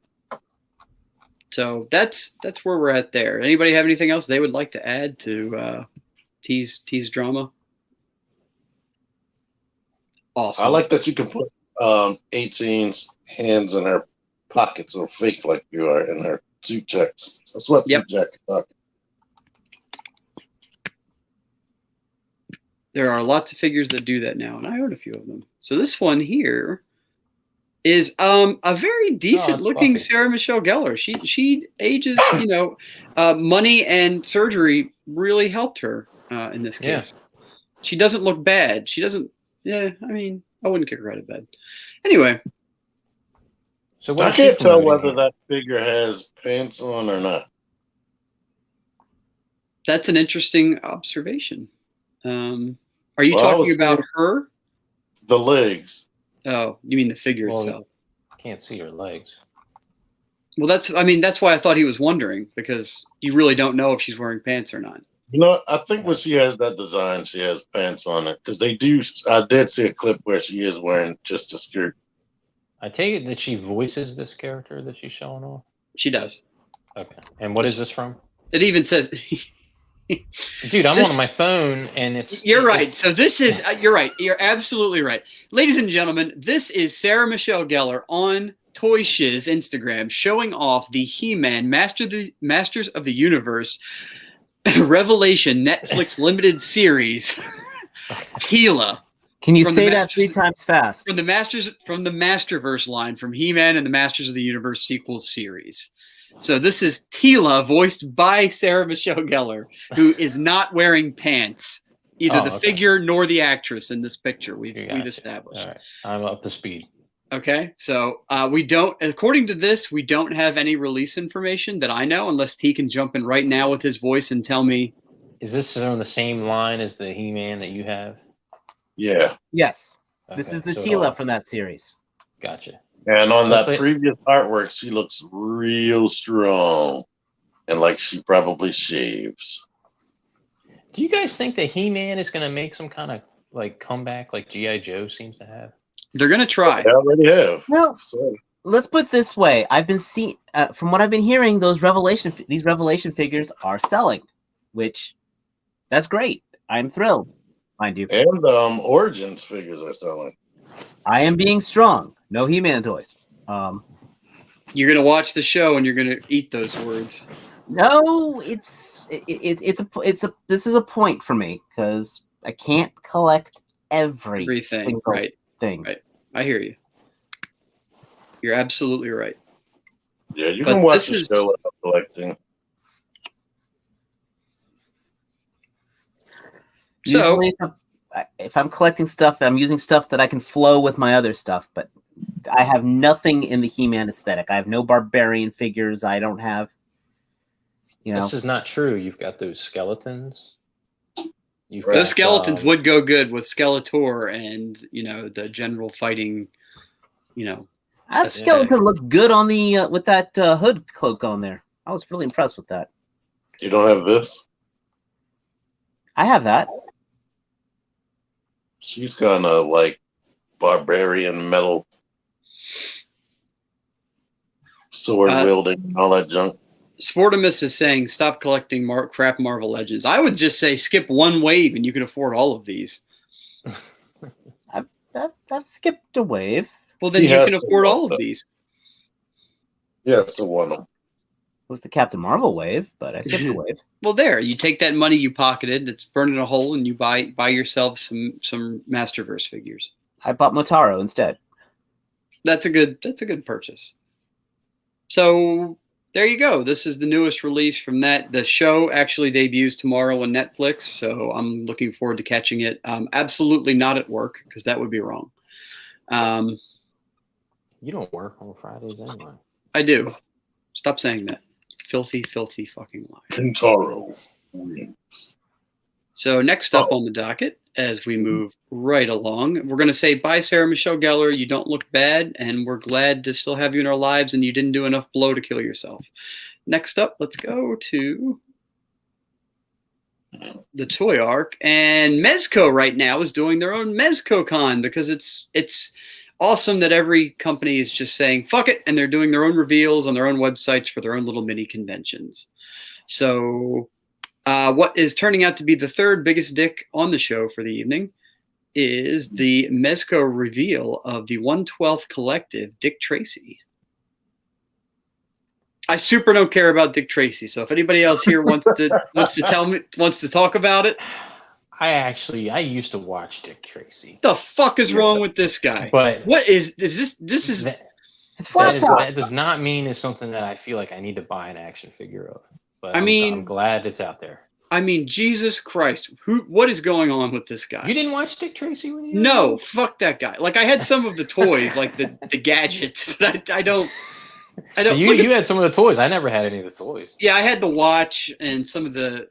So that's where we're at there. Anybody have anything else they would like to add to T's drama? Awesome. I like that you can put 18's hands in her pockets or fake like you are in her suit checks. That's what suit jacket pocket. There are lots of figures that do that now, and I own a few of them. So this one here is a very decent looking Sarah Michelle Gellar. She ages, money and surgery really helped her in this case. Yeah. She doesn't look bad. She doesn't. Yeah, I mean, I wouldn't kick her out of bed. Anyway. So I can't tell whether that figure has pants on or not. That's an interesting observation. Are you talking about her? The legs. Oh, you mean the figure itself? I can't see her legs. Well, that's why I thought he was wondering, because you really don't know if she's wearing pants or not. I think when she has that design, she has pants on it, because I did see a clip where she is wearing just a skirt. I take it that she voices this character that she's showing off? She does. Okay. And what is this from? It even says... Dude, I'm on my phone, and it's... You're right. So this is... you're right. You're absolutely right. Ladies and gentlemen, this is Sarah Michelle Gellar on Toy Shiz Instagram showing off the He-Man Masters of the Universe Revelation Netflix limited series Tila. Can you say that 3 times fast? From the Masterverse line from He-Man and the Masters of the Universe sequels series. So this is Tila, voiced by Sarah Michelle Gellar, who is not wearing pants, either the figure nor the actress in this picture. We've established. All right. I'm up to speed. Okay, so we don't, according to this, we don't have any release information that I know, unless T can jump in right now with his voice and tell me. Is this on the same line as the He-Man that you have? Yeah. Yes. Okay, this is the Tila from that series. Gotcha. And on that previous artwork, she looks real strong and like she probably shaves. Do you guys think that He-Man is going to make some kind of comeback like G.I. Joe seems to have? They're going to try. They already have. Well, let's put it this way. I've been seeing, from what I've been hearing, these Revelation figures are selling, which that's great. I'm thrilled, mind you. And Origins figures are selling. I am being strong. No He-Man toys. You're going to watch the show and you're going to eat those words. No, this is a point for me because I can't collect Everything, right? thing. Right. I hear you. You're absolutely right. Yeah, you But can watch this the is- show about collecting. So- Usually, if I'm collecting stuff, I'm using stuff that I can flow with my other stuff. But I have nothing in the He-Man aesthetic. I have no barbarian figures. I don't have, This is not true. You've got those skeletons. Those skeletons would go good with Skeletor and the general fighting. That skeleton looked good on the with that hood cloak on there. I was really impressed with that. You don't have this? I have that. She's kind of like barbarian metal sword wielding and all that junk. Sportimus is saying stop collecting crap Marvel Legends. I would just say skip one wave and you can afford all of these. I've skipped a wave. Well, then you can afford all of these. Yeah, so one of them. It was the Captain Marvel wave, but I skipped a wave. Well, there you take that money you pocketed that's burning a hole, and you buy yourself some Masterverse figures. I bought Motaro instead. That's a good purchase. So there you go. This is the newest release from that. The show actually debuts tomorrow on Netflix, so I'm looking forward to catching it. Absolutely not at work because that would be wrong. You don't work on Fridays anyway. I do. Stop saying that. Filthy, filthy fucking lie. Kentaro. So next up on the docket, as we move right along, we're going to say bye, Sarah Michelle Gellar. You don't look bad, and we're glad to still have you in our lives, and you didn't do enough blow to kill yourself. Next up, let's go to the Toy Arc, and Mezco right now is doing their own MezcoCon because it's awesome that every company is just saying fuck it, and they're doing their own reveals on their own websites for their own little mini conventions. So what is turning out to be the third biggest dick on the show for the evening is the Mezco reveal of the 1/12 collective Dick Tracy. I super don't care about Dick Tracy, so if anybody else here wants to talk about it. I used to watch Dick Tracy. The fuck is wrong with this guy? But what is this? This is it's flat top. That does not mean it's something that I feel like I need to buy an action figure of. But I'm glad it's out there. I mean, Jesus Christ, what is going on with this guy? You didn't watch Dick Tracy when you were No, fuck that guy. Like I had some of the toys, like the gadgets, but I don't. You had some of the toys. I never had any of the toys. Yeah, I had the watch and some of the,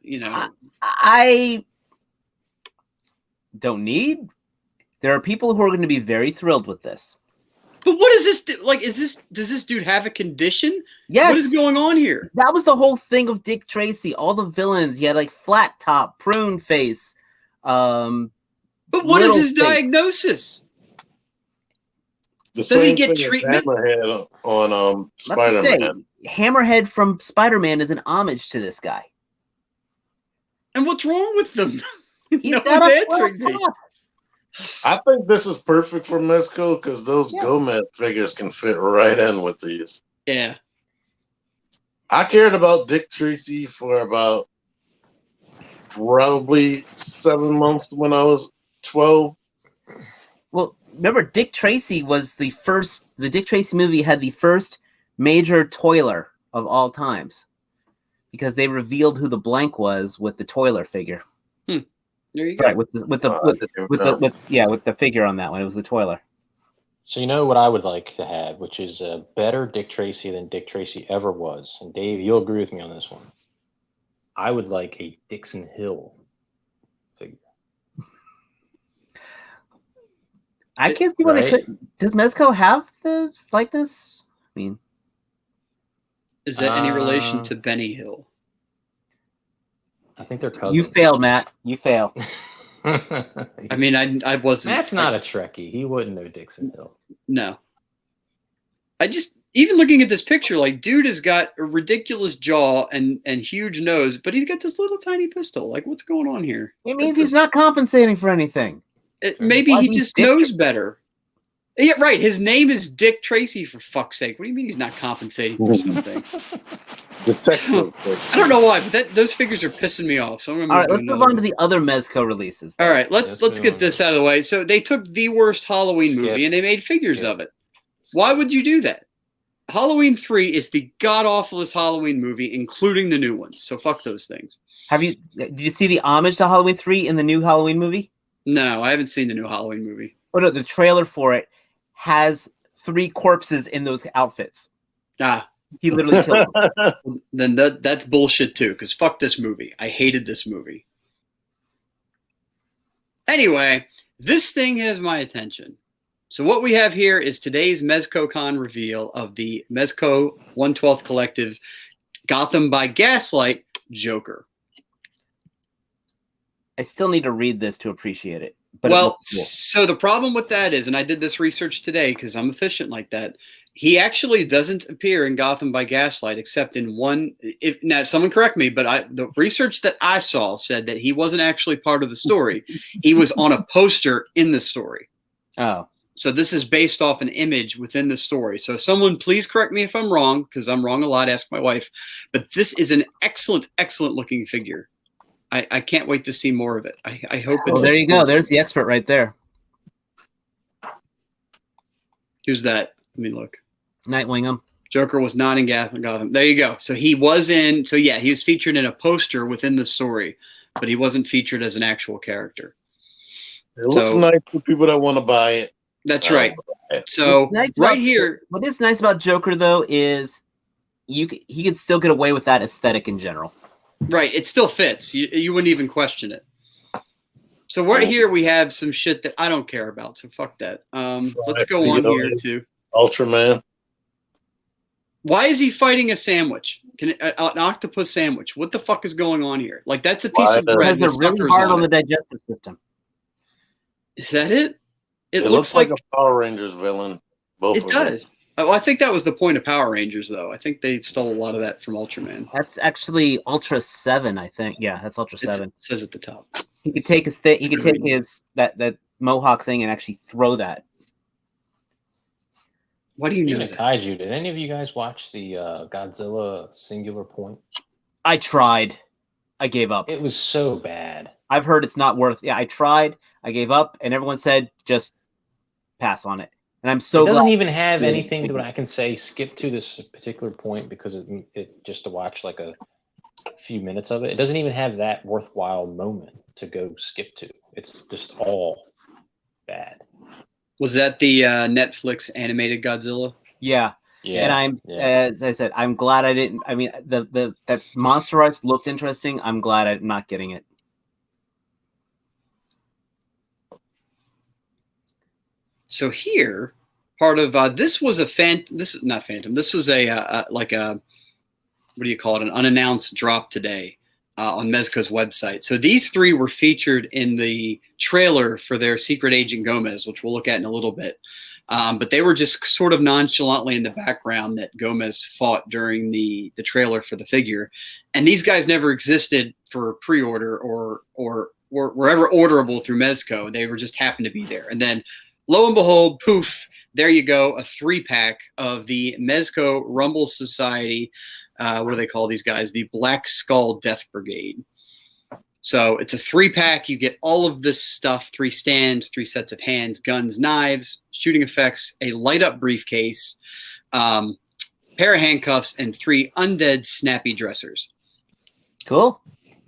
I don't need. There are people who are going to be very thrilled with this. But what is this? Like, does this dude have a condition? Yes. What is going on here? That was the whole thing of Dick Tracy. All the villains, he had like flat top, prune face. But what is his diagnosis? Does he get treatment? Hammerhead on Spider-Man. Hammerhead from Spider-Man is an homage to this guy. And what's wrong with them? He's no got one's a answering me. I think this is perfect for Mezco because those Gomez figures can fit right in with these. Yeah. I cared about Dick Tracy for about probably 7 months when I was 12. Well, remember, Dick Tracy was the Dick Tracy movie had the first major toiler of all times because they revealed who the blank was with the toiler figure. There you go. Right, with the figure on that one. It was the toiler. So you know what I would like to have, which is a better Dick Tracy than Dick Tracy ever was. And Dave, you'll agree with me on this one. I would like a Dixon Hill figure. I can't see why they could. Does Mezco have the like this? I mean, is that any relation to Benny Hill? I think they're cousins. You failed, Matt. You fail. I mean, I wasn't. Matt's not a Trekkie. He wouldn't know Dixon Hill. No. Even looking at this picture, like, dude has got a ridiculous jaw and huge nose, but he's got this little tiny pistol. Like, what's going on here? It means he's not compensating for anything. Maybe he just knows better. Yeah, right. His name is Dick Tracy, for fuck's sake. What do you mean he's not compensating for something? Detective. I don't know why, but those figures are pissing me off. So I'm gonna All right, let's move on to the other Mezco releases. All right, let's get this out of the way. So they took the worst Halloween Skip. movie and they made figures of it. Why would you do that? Halloween 3 is the god-awfulest Halloween movie, including the new ones. So fuck those things. Did you see the homage to Halloween 3 in the new Halloween movie? No, I haven't seen the new Halloween movie. Oh no, the trailer for it has 3 corpses in those outfits. He literally killed them. Then that's bullshit too, because fuck this movie. I hated this movie. Anyway, this thing has my attention. So what we have here is today's MezcoCon reveal of the Mezco 1/12 Collective Gotham by Gaslight Joker. I still need to read this to appreciate it. But well, so the problem with that is, and I did this research today because I'm efficient like that, he actually doesn't appear in Gotham by Gaslight except in one. Now, someone correct me, but the research that I saw said that he wasn't actually part of the story. He was on a poster in the story. Oh. So this is based off an image within the story. So someone please correct me if I'm wrong, because I'm wrong a lot. Ask my wife. But this is an excellent, excellent looking figure. I can't wait to see more of it. I hope it's. Well, there you go. There's the expert right there. Who's that? Let me look. Nightwingham. Joker was not in Gotham. There you go. So he was in. So yeah, he was featured in a poster within the story, but he wasn't featured as an actual character. It looks nice for people that want to buy it. That's right. So here, what is nice about Joker though is he could still get away with that aesthetic in general. Right, it still fits. You wouldn't even question it. So right here we have some shit that I don't care about. So fuck that. Let's go on here to Ultraman. Why is he fighting a sandwich? An octopus sandwich? What the fuck is going on here? Like that's a piece of bread. They're really hard on the digestive system. Is that it? It looks like a Power Rangers villain. It does. Oh, I think that was the point of Power Rangers, though. I think they stole a lot of that from Ultraman. That's actually Ultra 7, I think. Yeah, that's Ultra 7. It says at the top. He could take his thing. He could take his that mohawk thing and actually throw that. Why do you know that? Kaiju, did any of you guys watch the Godzilla Singular Point? I tried. I gave up. It was so bad. I've heard it's not worth. Yeah, I tried. I gave up, and everyone said just pass on it. And I'm so glad. It doesn't even have anything that I can say skip to this particular point because it just to watch like a few minutes of it. It doesn't even have that worthwhile moment to go skip to. It's just all bad. Was that the Netflix animated Godzilla? Yeah. And as I said, I'm glad I didn't. I mean, that Monster Arts looked interesting. I'm glad I'm not getting it. So here, part of this was a This is not Phantom. This was a like a what do you call it? An unannounced drop today on Mezco's website. So these 3 were featured in the trailer for their Secret Agent Gomez, which we'll look at in a little bit. But they were just sort of nonchalantly in the background that Gomez fought during the trailer for the figure, and these guys never existed for pre-order or were ever orderable through Mezco. They were just happened to be there, and then. Lo and behold, poof, there you go, a 3-pack of the Mezco Rumble Society, what do they call these guys? The Black Skull Death Brigade. So it's a 3-pack. You get all of this stuff, 3 stands, 3 sets of hands, guns, knives, shooting effects, a light-up briefcase, pair of handcuffs, and 3 undead snappy dressers. Cool.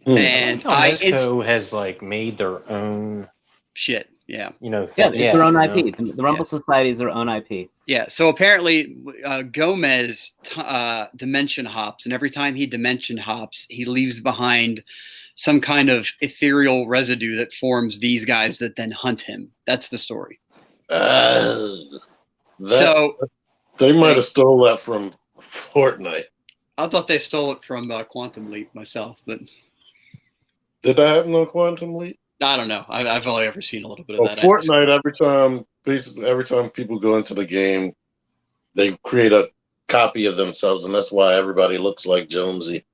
And Mezco has like made their own shit. Yeah. It's their own IP. The Rumble Society is their own IP. Yeah. So apparently Gomez dimension hops, and every time he dimension hops, he leaves behind some kind of ethereal residue that forms these guys that then hunt him. That's the story. So they might have stole that from Fortnite. I thought they stole it from Quantum Leap myself, but did that happen on Quantum Leap? I don't know. I've only ever seen a little bit of that. Fortnite, every time people go into the game, they create a copy of themselves, and that's why everybody looks like Jonesy.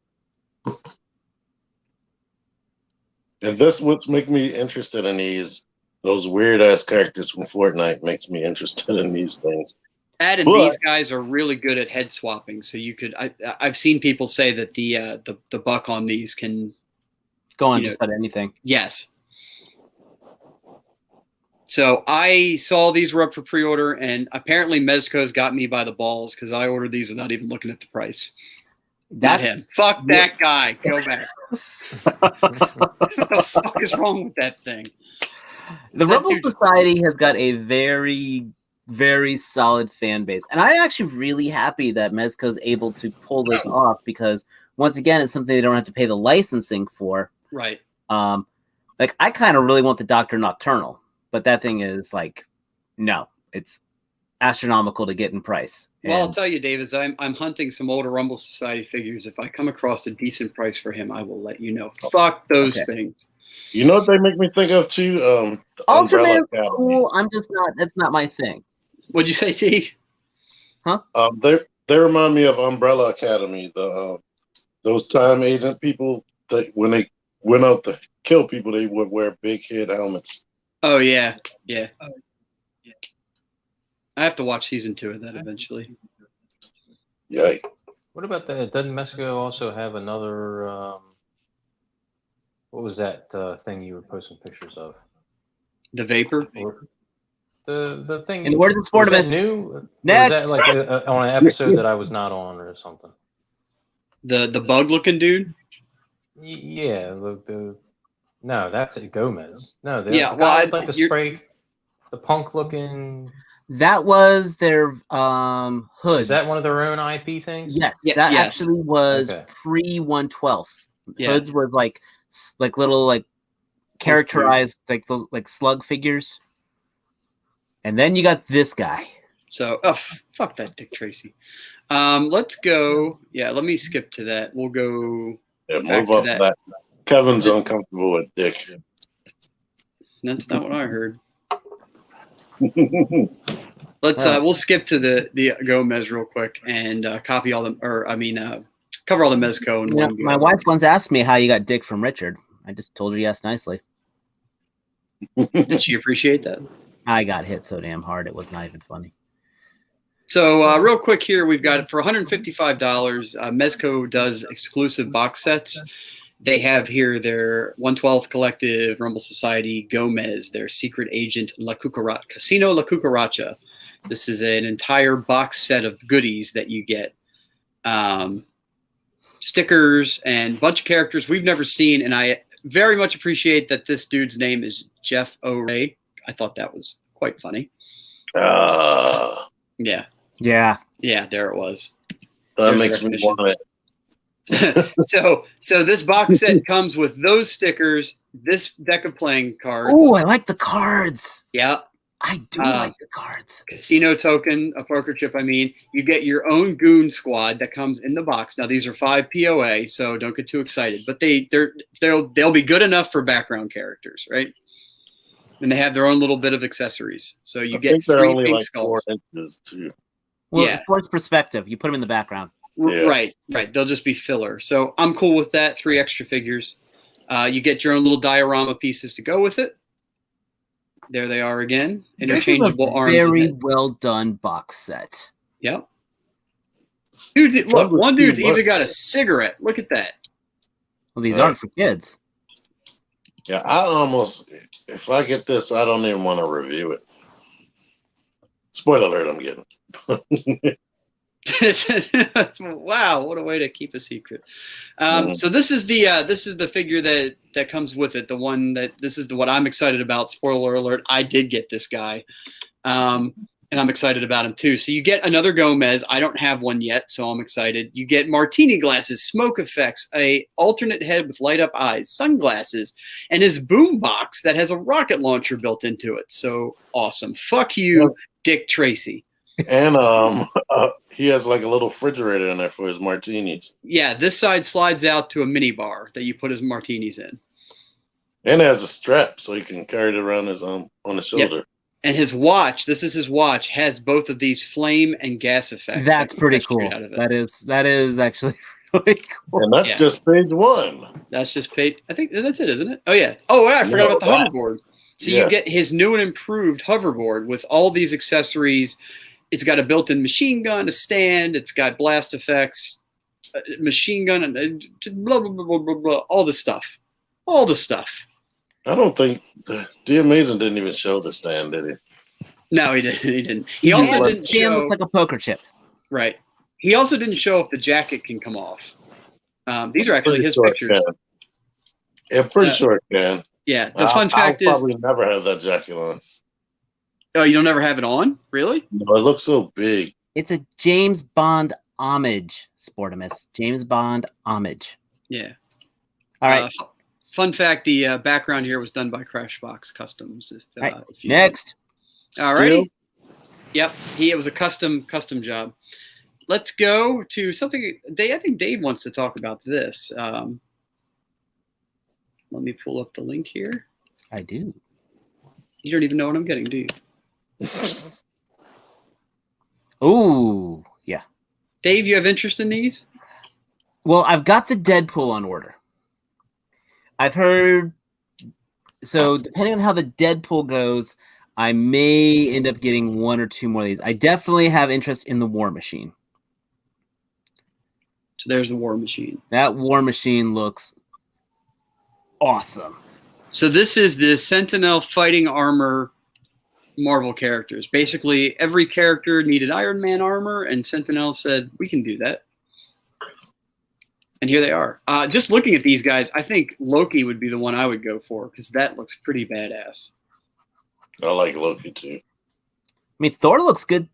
And this what makes me interested in these those weird ass characters from Fortnite makes me interested in these things. And But- these guys are really good at head swapping, so you could. I've seen people say that the buck on these can Go on you just about anything. Yes. So I saw these were up for pre-order, and apparently Mezco's got me by the balls because I ordered these without even looking at the price. Not him. Fuck that guy. Go back. What the fuck is wrong with that thing? The That Rumble dude's- Society has got a very, very solid fan base. And I'm actually really happy that Mezco's able to pull this off because, once again, it's something they don't have to pay the licensing for. Right. Like, I kind of really want the Dr. Nocturnal, but that thing is like, no, it's astronomical to get in price. Well, I'll And tell you, Davis, I'm hunting some older Rumble Society figures. If I come across a decent price for him, I will let you know. Fuck those things. You know what they make me think of too? The Ultraman's Academy. cool. I'm just not. That's not my thing. What'd you say, T? They remind me of Umbrella Academy. Those time agent people that when they went out to kill people, they would wear big head helmets. Oh yeah, yeah. I have to watch season 2 of that eventually. Yeah. What about that? Doesn't Mezco also have another? What was that thing you were posting pictures of? The Vapor. Or the thing. And where's the was that Sportimus? new? Or Next. was that like on an episode that I was not on or something? The bug looking dude. Yeah. No, that's a Gomez. No, Yeah, the well, guy with, like the you're- spray, the punk looking. That was their hoods. Is that one of their own IP things? Yes, Yeah, that yes. actually was Okay. pre-112. Yeah. Hoods was like little like characterized like those like slug figures. And then you got this guy. So, fuck that Dick Tracy. Let's go. Yeah, let me skip to that. We'll go. Yeah, Back move to up that. that. Kevin's uncomfortable with Dick. That's not what I heard. Let's. We'll skip to the Gomez real quick and copy all them, or I mean, cover all the Mezco in Yeah, one go. my wife once asked me how you got Dick from Richard. I just told her yes nicely. Did she appreciate that? I got hit so damn hard it was not even funny. So real quick here, we've got it for $155. Mezco does exclusive box sets. They have here their 112th Collective, Rumble Society, Gomez, their Secret Agent, Casino La Cucaracha. This is an entire box set of goodies that you get. Stickers and a bunch of characters we've never seen, and I very much appreciate that this dude's name is Jeff O'Ray. I thought that was quite funny. Yeah. Yeah. Yeah, there it was. That There's makes me recognition. want it. So this box set comes with those stickers, this deck of playing cards. Oh, I like the cards. Yeah. I do like the cards. Casino token, a poker chip. I mean, you get your own goon squad that comes in the box. Now these are 5 POA, so don't get too excited. But they'll be good enough for background characters, right? And they have their own little bit of accessories. So you I get think they're 3 only pink like skulls. 4 inches too. Well, Yeah. for its perspective, you put them in the background. Yeah. Right. They'll just be filler. So I'm cool with that. 3 extra figures. You get your own little diorama pieces to go with it. There they are again. Interchangeable This is a arms. very and head. well done box set. Yep. Dude, look, one dude Look. even got a cigarette. Look at that. Well, these Right. aren't for kids. Yeah, I almost, if I get this, I don't even want to review it. Spoiler alert, I'm getting. Wow, what a way to keep a secret. So this is the figure that comes with it. The one what I'm excited about. Spoiler alert, I did get this guy. And I'm excited about him too. So you get another Gomez. I don't have one yet, so I'm excited. You get martini glasses, smoke effects, a alternate head with light up eyes, sunglasses, and his boom box that has a rocket launcher built into it. So awesome. Fuck you, Dick Tracy. And he has like a little refrigerator in there for his martinis. Yeah, this side slides out to a mini bar that you put his martinis in. And it has a strap so he can carry it around his on his shoulder. And his watch, this is his watch, has both of these flame and gas effects. That's that pretty come straight cool. out of it. That is actually really cool. And that's Yeah. just page 1. That's just paid. I think that's it, isn't it? Oh yeah. Oh yeah, I forgot No, about the that. hoverboard. So you get his new and improved hoverboard with all these accessories. It's got a built-in machine gun, a stand. It's got blast effects, machine gun, and blah, blah, blah, blah, blah, blah, all the stuff. All the stuff. I don't think the Amazing didn't even show the stand, did he? No, he didn't. He didn't. He also didn't show. Stand looks like a poker chip. Right. He also didn't show if the jacket can come off. These are actually his pictures. Yeah, pretty sure it can. Yeah. The fun fact is, I'll probably never have that jacket on. Oh, you don't ever have it on? Really? No, it looks so big. It's a James Bond homage, Sportimus. James Bond homage. Yeah. All right. Fun fact: the background here was done by Crashbox Customs. Next. All right. Yep. It was a custom job. Let's go to something. I think Dave wants to talk about this. Let me pull up the link here. I do. You don't even know what I'm getting, do you? Ooh, yeah. Dave, you have interest in these? Well, I've got the Deadpool on order. I've heard. So depending on how the Deadpool goes, I may end up getting one or two more of these. I definitely have interest in the War Machine. So there's the War Machine. That War Machine looks awesome. So this is the Sentinel fighting armor Marvel characters. Basically, every character needed Iron Man armor, and Sentinel said, we can do that. And here they are. Just looking at these guys, I think Loki would be the one I would go for, because that looks pretty badass. I like Loki, too. I mean, Thor looks good.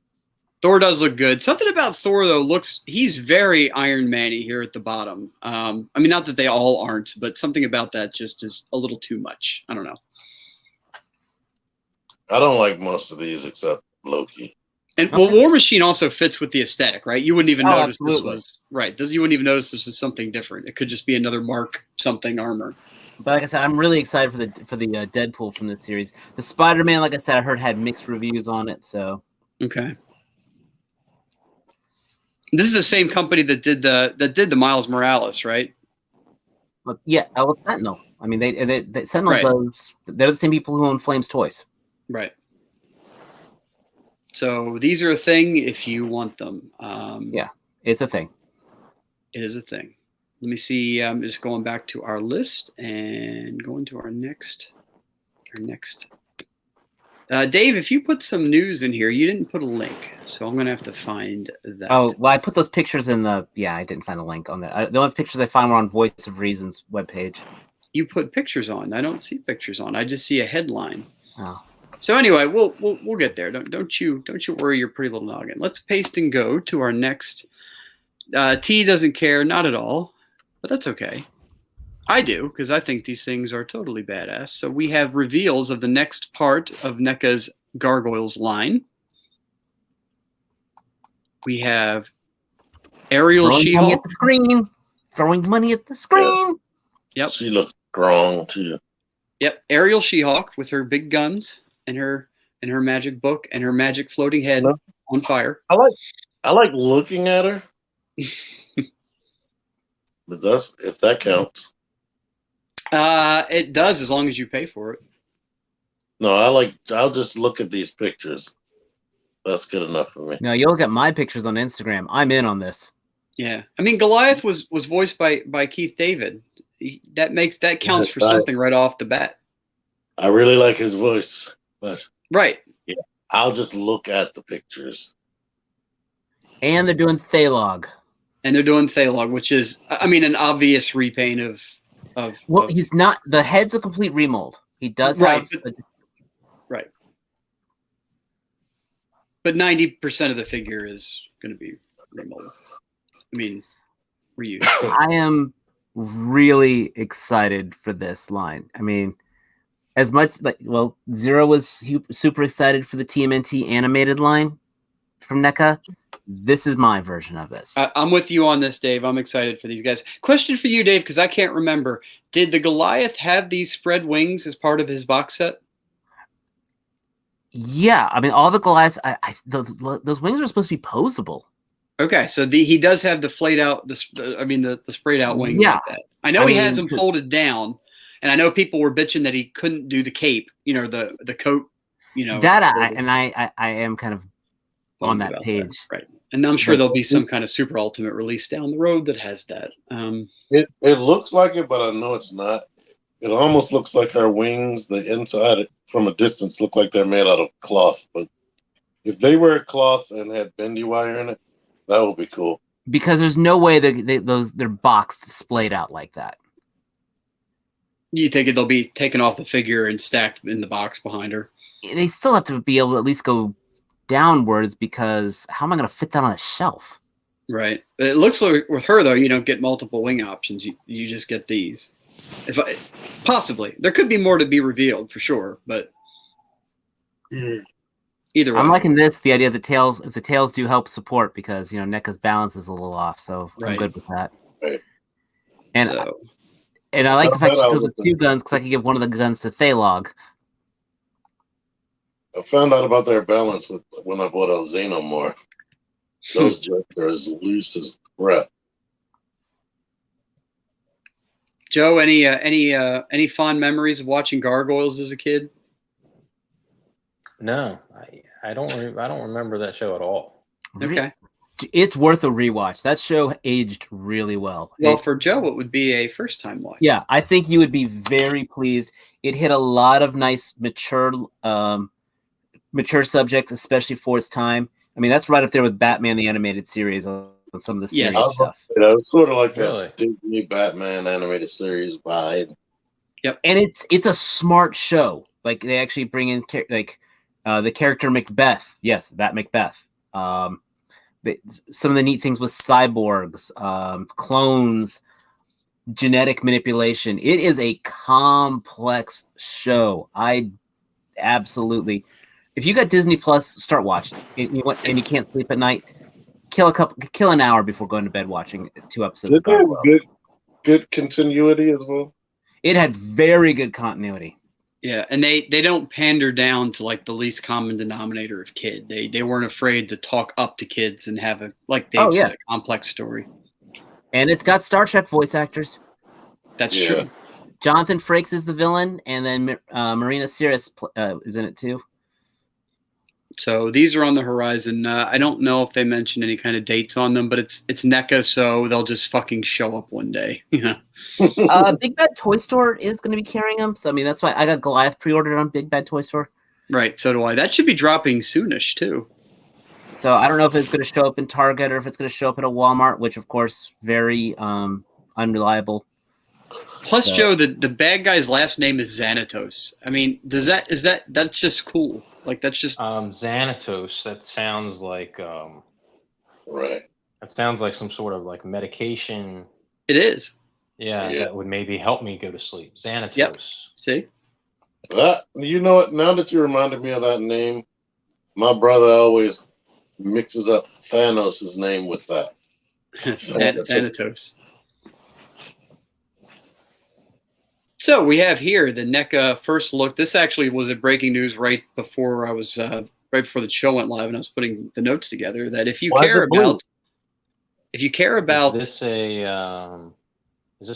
Thor does look good. Something about Thor, though, he's very Iron Man-y here at the bottom. I mean, not that they all aren't, but something about that just is a little too much. I don't know. I don't like most of these except Loki. And well, War Machine also fits with the aesthetic, right? You wouldn't even notice absolutely. This was right. You wouldn't even notice this was something different. It could just be another Mark something armor. But like I said, I'm really excited for the Deadpool from the series. The Spider-Man, like I said, I heard had mixed reviews on it. So okay. This is the same company that did the Miles Morales, right? But yeah, Sentinel. I mean, they Sentinel does. They're the same people who own Flames Toys. Right. So these are a thing if you want them. Yeah, it's a thing. It is a thing. Let me see. I'm just going back to our list and going to our next. Dave, if you put some news in here, you didn't put a link, so I'm going to have to find that. Oh, well, I put those pictures in the. Yeah, I didn't find a link on that. The only pictures I found were on Voice of Reason's webpage. You put pictures on. I don't see pictures on. I just see a headline. Oh. So anyway, we'll get there. Don't you worry your pretty little noggin. Let's paste and go to our next. T doesn't care, not at all, but that's okay. I do, because I think these things are totally badass. So we have reveals of the next part of NECA's Gargoyles line. We have Ariel She-Hulk. At the screen. Throwing money at the screen. Yep. She looks strong, too. Yep. Ariel She-Hulk with her big guns and her magic book and her magic floating head on fire. I like looking at her. But that's if that counts. It does, as long as you pay for it. No, I'll just look at these pictures. That's good enough for me. No, you look at my pictures on Instagram. I'm in on this. Yeah. I mean, Goliath was voiced by Keith David. That counts for something right off the bat. I really like his voice, but right. Yeah, I'll just look at the pictures. And they're doing Thalog. Which is, I mean, an obvious repaint of. Well, he's not. The head's a complete remold. He does have. Right. But 90% of the figure is going to be remold. I mean, reused. I am really excited for this line. I mean, as much Zero was super excited for the TMNT animated line from NECA. This is my version of this. I'm with you on this, Dave. I'm excited for these guys. Question for you, Dave, because I can't remember. Did the Goliath have these spread wings as part of his box set? Yeah, I mean, all the Goliaths, those wings are supposed to be posable. Okay, so he does have the flayed out, the sprayed out wings like that. I know he has them folded down, And I know people were bitching that he couldn't do the cape, the coat, That I am kind of on that page. That. Right. And I'm sure there'll be some kind of super ultimate release down the road that has that. It looks like it, but I know it's not. It almost looks like her wings. The inside, from a distance, look like they're made out of cloth. But if they were cloth and had bendy wire in it, that would be cool. Because there's no way they're boxed, splayed out like that. You think they'll be taken off the figure and stacked in the box behind her? They still have to be able to at least go downwards, because how am I going to fit that on a shelf? Right. It looks like with her, though, you don't get multiple wing options. You just get these. Possibly. There could be more to be revealed, for sure, but either way. I'm liking the idea of the tails, if the tails do help support, because, NECA's balance is a little off, so I'm good with that. Right. And, and I like the fact she goes with 2 guns, because I can give one of the guns to Thalog. I found out about their balance when I bought a Xenomorph. Those jokes are as loose as crap. Joe, any fond memories of watching Gargoyles as a kid? No, I don't remember that show at all. Okay. It's worth a rewatch. That show aged really well. Well, for Joe, it would be a first-time watch. Yeah, I think you would be very pleased. It hit a lot of nice, mature subjects, especially for its time. I mean, that's right up there with Batman the Animated Series on some of the serious stuff. It's sort of like a Disney Batman animated series vibe. Yep. And it's a smart show. Like, they actually bring in the character Macbeth. Yes, that Macbeth. Some of the neat things with cyborgs, clones, genetic manipulation. It is a complex show. I absolutely. If you got Disney Plus, start watching. And you can't sleep at night, kill an hour before going to bed watching 2 episodes. Did it have good continuity as well? It had very good continuity. Yeah, and they don't pander down to like the least common denominator of kid. They weren't afraid to talk up to kids and have a complex story. And it's got Star Trek voice actors. That's true. Jonathan Frakes is the villain, and then Marina Sirtis is in it too. So these are on the horizon. I don't know if they mentioned any kind of dates on them, but it's NECA, so they'll just fucking show up one day. Big Bad Toy Store is going to be carrying them. So, I mean, that's why I got Goliath pre-ordered on Big Bad Toy Store. Right, so do I. That should be dropping soonish, too. So I don't know if it's going to show up in Target or if it's going to show up at a Walmart, which, of course, very unreliable. Plus, Joe, the bad guy's last name is Xanatos. I mean, that's just cool. Like, that's just Xanatos. That sounds like right. That sounds like some sort of like medication. It is. Yeah, that would maybe help me go to sleep. Xanatos. Yep. See? You know what? Now that you reminded me of that name, my brother always mixes up Thanos' name with that. Thanatos. So we have here the NECA first look. This actually was a breaking news right before the show went live, and I was putting the notes together. That if you care about, is this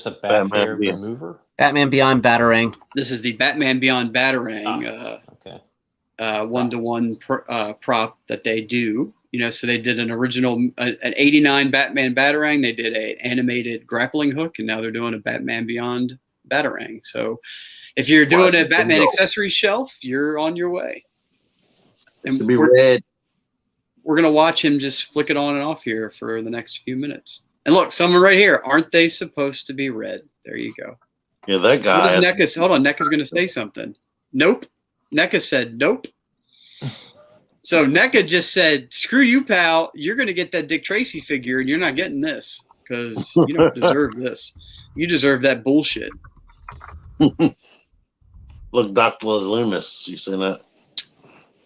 a Batman remover? Batman Beyond Batarang. This is the Batman Beyond Batarang. Okay. 1-to-1 prop that they do. So they did an original, an 89 Batman Batarang. They did an animated grappling hook, and now they're doing a Batman Beyond Batarang. So if you're doing a Batman accessory shelf, you're on your way. And be red. We're going to watch him just flick it on and off here for the next few minutes. And look, someone right here. Aren't they supposed to be red? There you go. Yeah, that guy. Hold on. NECA's going to say something. Nope. NECA said nope. So NECA just said, screw you, pal. You're going to get that Dick Tracy figure, and you're not getting this because you don't deserve this. You deserve that bullshit. Look, Dr. Loomis, you seen that?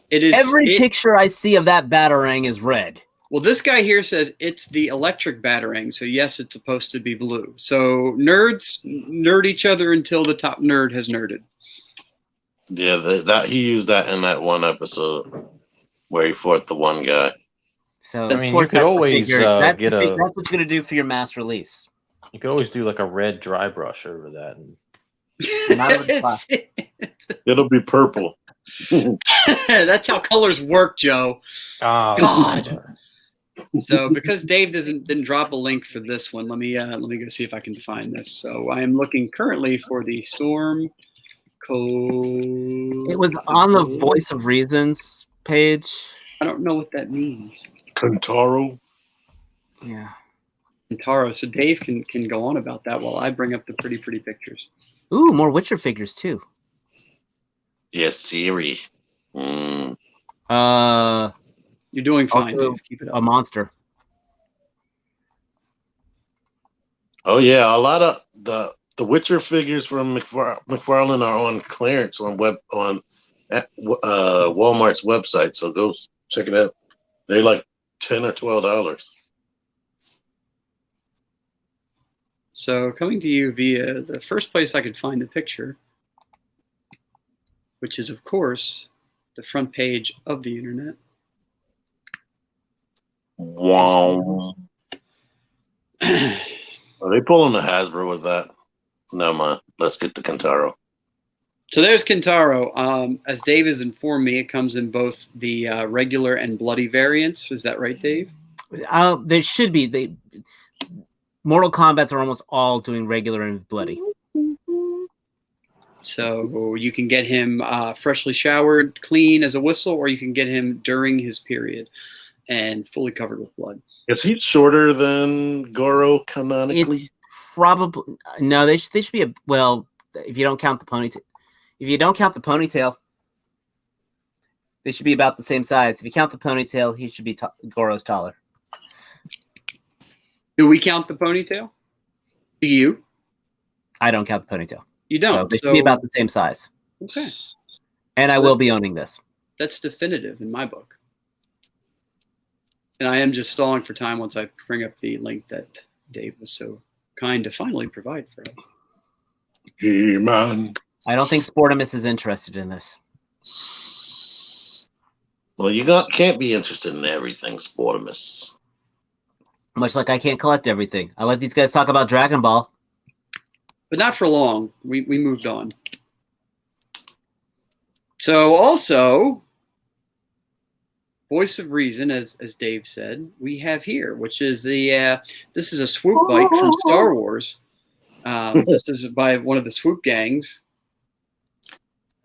It is picture I see of that Batarang is red. Well, this guy here says it's the electric Batarang, so yes, it's supposed to be blue. So nerds nerd each other until the top nerd has nerded. Yeah, that he used that in that one episode where he fought the one guy. So I mean, you could always that's what you're going to do for your mass release. You could always do like a red dry brush over that and Not even class. It'll be purple. That's how colors work, Joe. Oh, God. So because Dave didn't drop a link for this one, let me go see if I can find this. So I am looking currently for the Storm Code. It was on the Voice of Reasons page. I don't know what that means. Kentaro. Yeah. Kentaro. So Dave can go on about that while I bring up the pretty pictures. Ooh, more Witcher figures too. Yes, Siri. Mm. You're doing fine, Also, Dave. Keep it up. a monster. Oh yeah, a lot of the Witcher figures from McFarlane are on clearance on Walmart's website. So go check it out. They're like $10 or $12. So coming to you via the first place I could find the picture, which is of course the front page of the internet. Wow. Are they pulling the Hasbro with that? Never mind. Let's get to Kentaro. So there's Kentaro. As Dave has informed me, it comes in both the regular and bloody variants. Is that right, Dave? There should be. Mortal Kombats are almost all doing regular and bloody. So you can get him freshly showered, clean as a whistle, or you can get him during his period and fully covered with blood. Is he shorter than Goro canonically? It's probably no. They should be if you don't count the ponytail. If you don't count the ponytail, they should be about the same size. If you count the ponytail, he should be Goro's taller. Do we count the ponytail? Do you? I don't count the ponytail. You don't. So they should be about the same size. Okay. And I will be owning this. That's definitive in my book. And I am just stalling for time once I bring up the link that Dave was so kind to finally provide for us. He-Man. I don't think Sportimus is interested in this. Well, you can't be interested in everything, Sportimus. Much like I can't collect everything. I let these guys talk about Dragon Ball. But not for long. We moved on. So also, Voice of Reason, as Dave said, we have here, which is this is a swoop bike from Star Wars. This is by one of the swoop gangs.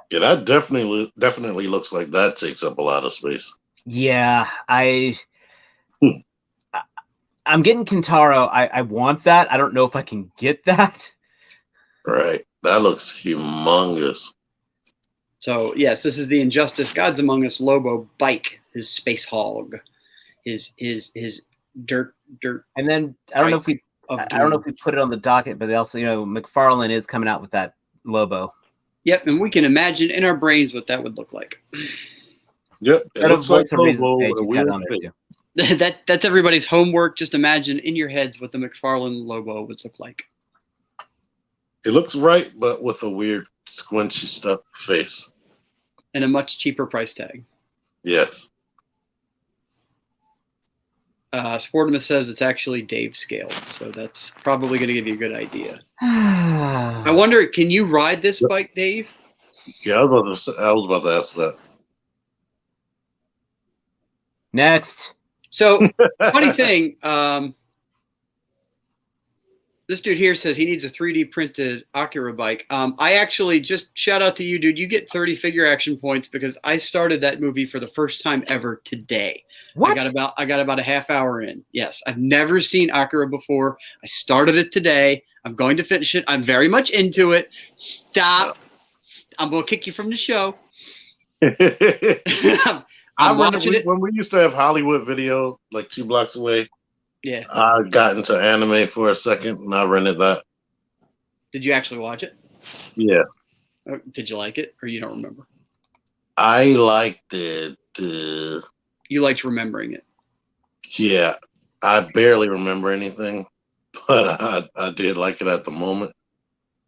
Yeah, that definitely looks like that takes up a lot of space. Yeah, I'm getting Kentaro. I want that. I don't know if I can get that. Right. That looks humongous. So, yes, this is the Injustice Gods Among Us Lobo bike, his space hog, his dirt. And then I don't know if we put it on the docket, but also, McFarlane is coming out with that Lobo. Yep, and we can imagine in our brains what that would look like. Yep, it looks like Lobo with a weird face. That's everybody's homework. Just imagine in your heads what the McFarlane Lobo would look like. It looks right, but with a weird squinchy stuff face. And a much cheaper price tag. Yes. Sportimus says it's actually Dave scale, so that's probably going to give you a good idea. I wonder, can you ride this bike, Dave? Yeah, I was about to ask that. Next. So, funny thing, this dude here says he needs a 3D printed Akira bike. I actually just shout out to you, dude. You get 30 figure action points because I started that movie for the first time ever today. What? I got about a half hour in. Yes, I've never seen Akira before. I started it today. I'm going to finish it. I'm very much into it. Stop. I'm going to kick you from the show. I'm watching it. When we used to have Hollywood Video like 2 blocks away. Yeah. I got into anime for a second and I rented that. Did you actually watch it? Yeah. Did you like it or you don't remember? I liked it. You liked remembering it. Yeah. I barely remember anything, but I did like it at the moment.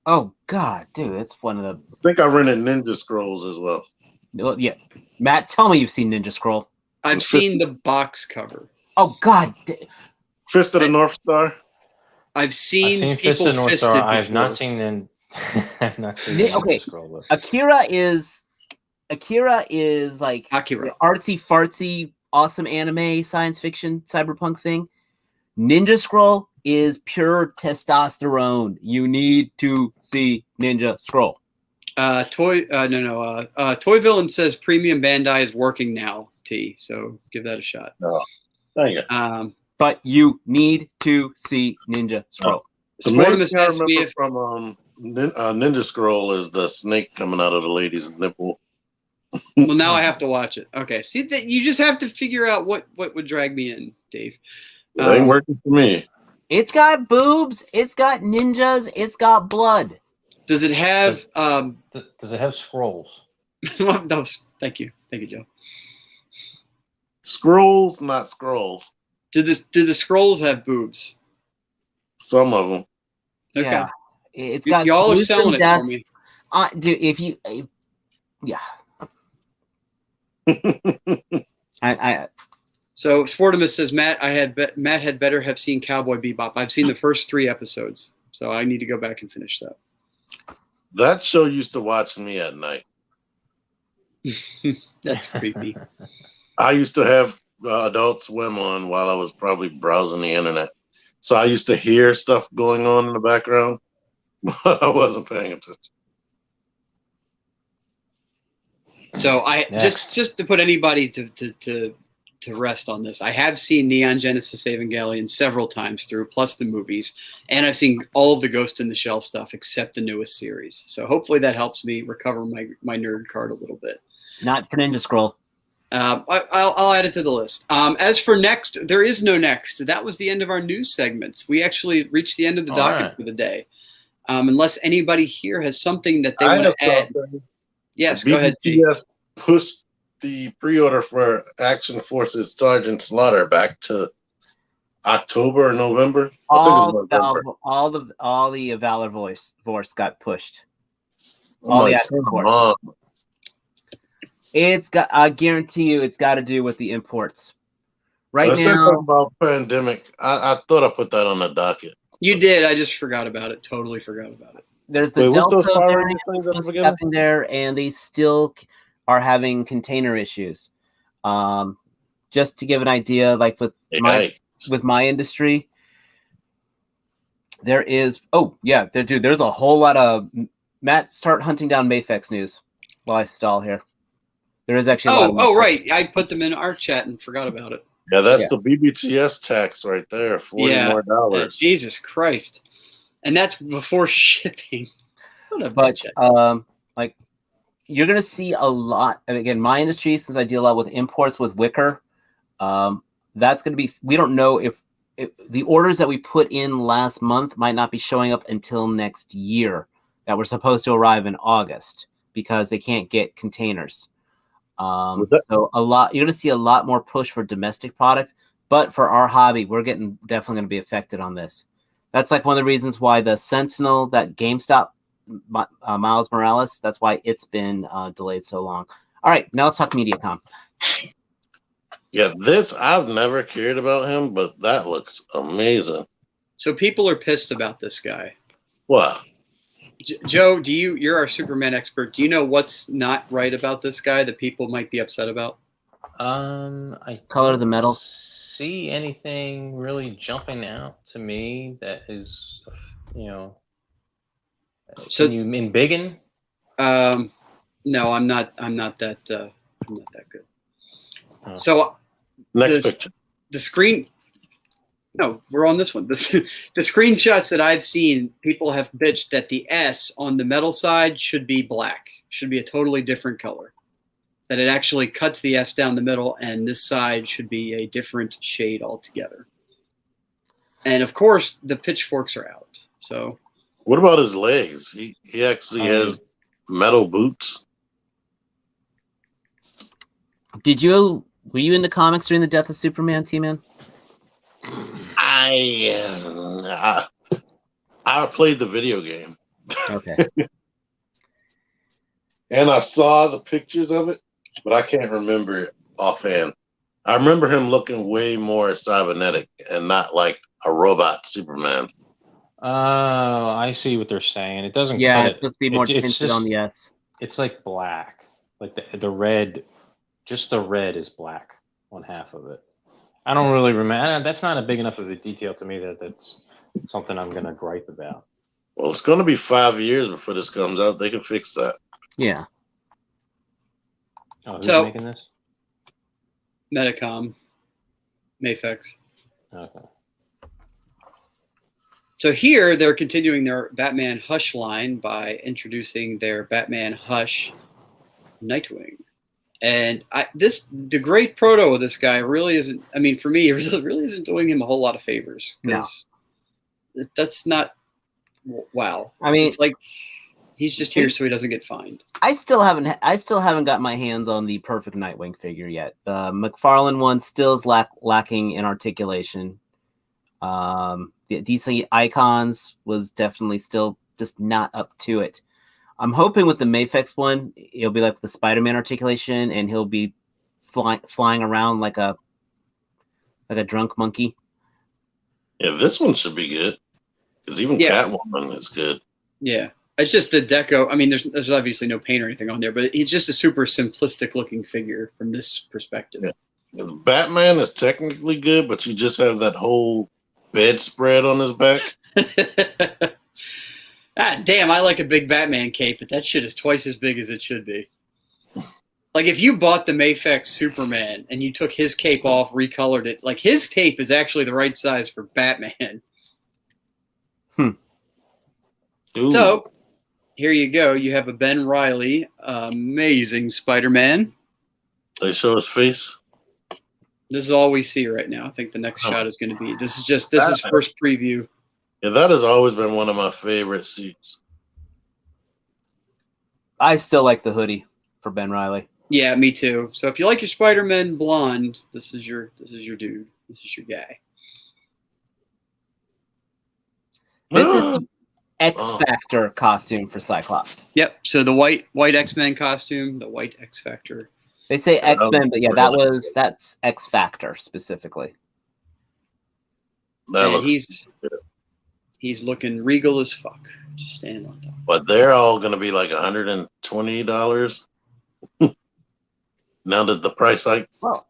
Oh, God, dude, it's one of the... I think I rented Ninja Scrolls as well. Yeah. Matt, tell me you've seen Ninja Scroll. I've seen the box cover. Oh, God. Fist of the North Star. I've seen Fist people of the North fisted Star. before. I have not seen I've not seen the Okay. Scroll list. Akira is like Akira. artsy fartsy, awesome anime, science fiction, cyberpunk thing. Ninja Scroll is pure testosterone. You need to see Ninja Scroll. Toy Villain says Premium Bandai is working now. So give that a shot. No, thank you. But you need to see Ninja Scroll. The main Sportimus thing I asked me remember if from Ninja Scroll is the snake coming out of the lady's nipple. well, now I have to watch it. Okay, see that you just have to figure out what would drag me in, Dave. It ain't working for me. It's got boobs. It's got ninjas. It's got blood. Does it have? Does it have scrolls? No, thank you, Joe. Scrolls, not scrolls. Did the scrolls have boobs? Some of them. Okay. Yeah, it's got. Y'all are gruesome selling it deaths. for me. Dude, yeah. So Sportimus says Matt had better have seen Cowboy Bebop. I've seen the first 3 episodes, so I need to go back and finish that. That show used to watch me at night. That's creepy. I used to have Adult Swim on while I was probably browsing the internet. So I used to hear stuff going on in the background, but I wasn't paying attention. So Next. just to put anybody to rest on this, I have seen Neon Genesis Evangelion several times through, plus the movies, and I've seen all of the Ghost in the Shell stuff except the newest series. So hopefully that helps me recover my nerd card a little bit. Not for Ninja Scroll. I'll add it to the list. As for next, there is no next. That was the end of our news segments. We actually reached the end of the docket for the day. Unless anybody here has something that they want to add. Yes, go ahead, T. BBTS pushed the pre-order for Action Forces Sergeant Slaughter back to October or November. All the Valor Force got pushed. All the Action Force. It's got. I guarantee you, it's got to do with the imports. Right now, about pandemic. I thought I put that on the docket. You did. I just forgot about it. Totally forgot about it. There's the Delta variant happening there, and they still are having container issues. Just to give an idea, like with my industry, there is. Oh yeah, there's a whole lot of Matt. Start hunting down Mayfex news while I stall here. There is actually. Right. I put them in our chat and forgot about it. Yeah, that's the BBTS tax right there. $40 more. Jesus Christ. And that's before shipping. But like you're gonna see a lot. And again, my industry, since I deal a lot with imports with Wicker, that's gonna be. We don't know if the orders that we put in last month might not be showing up until next year. That were supposed to arrive in August because they can't get containers. So you're gonna see a lot more push for domestic product. But for our hobby, we're definitely gonna be affected on this. That's like one of the reasons why the Sentinel, that GameStop Miles Morales, that's why it's been delayed so long. All right, now let's talk MediaCom. Yeah, I've never cared about him, but that looks amazing. So people are pissed about this guy. What? Joe, you're our Superman expert. Do you know what's not right about this guy that people might be upset about? I Color of the metal. See anything really jumping out to me that is, So can you embiggen? No, I'm not that good. Oh. So Next picture. The screen. No, we're on this one. The screenshots that I've seen, people have bitched that the S on the metal side should be black, should be a totally different color. That it actually cuts the S down the middle, and this side should be a different shade altogether. And of course, the pitchforks are out. So, what about his legs? He actually has metal boots. Were you in the comics during the death of Superman, T-Man? I played the video game. Okay. And I saw the pictures of it, but I can't remember it offhand. I remember him looking way more cybernetic and not like a robot Superman. Oh, I see what they're saying. It doesn't Yeah, cut it's it. supposed to be more It's tinted just on the S. it's like black. Like the red, just the red is black on half of it. I don't really remember. That's not a big enough of a detail to me that that's something I'm gonna gripe about. Well, it's going to be 5 years before this comes out. They can fix that. Yeah. Oh, who's So- making this? Medicom, Mafex. Okay. So here they're continuing their Batman Hush line by introducing their Batman Hush Nightwing. And the great proto of this guy really isn't, I mean, for me, it really isn't doing him a whole lot of favors. Because that's not, wow. I mean, it's like he's just here so he doesn't get fined. I still haven't got my hands on the perfect Nightwing figure yet. The McFarlane one still is lacking in articulation. The DC Icons was definitely still just not up to it. I'm hoping with the Mafex one, it'll be like the Spider-Man articulation, and he'll be flying around like a drunk monkey. Yeah, this one should be good. Because even Catwoman is good. Yeah. It's just the deco. I mean, there's obviously no paint or anything on there, but he's just a super simplistic looking figure from this perspective. Yeah. The Batman is technically good, but you just have that whole bedspread on his back. Damn, I like a big Batman cape, but that shit is twice as big as it should be. Like, if you bought the Mafex Superman and you took his cape off, recolored it, like, his cape is actually the right size for Batman. Ooh. So, here you go. You have a Ben Reilly, amazing Spider-Man. They show his face. This is all we see right now. I think the next shot is going to be, this is first preview. Yeah, that has always been one of my favorite suits. I still like the hoodie for Ben Reilly. Yeah, me too. So if you like your Spider-Man blonde, this is your dude. This is your guy. This is the X-Factor costume for Cyclops. Yep. So the white X-Men costume, the white X-Factor. They say X-Men, but yeah, that's X-Factor specifically. He's looking regal as fuck. Just standing on top. But they're all going to be like $120 now that the price hike. Well,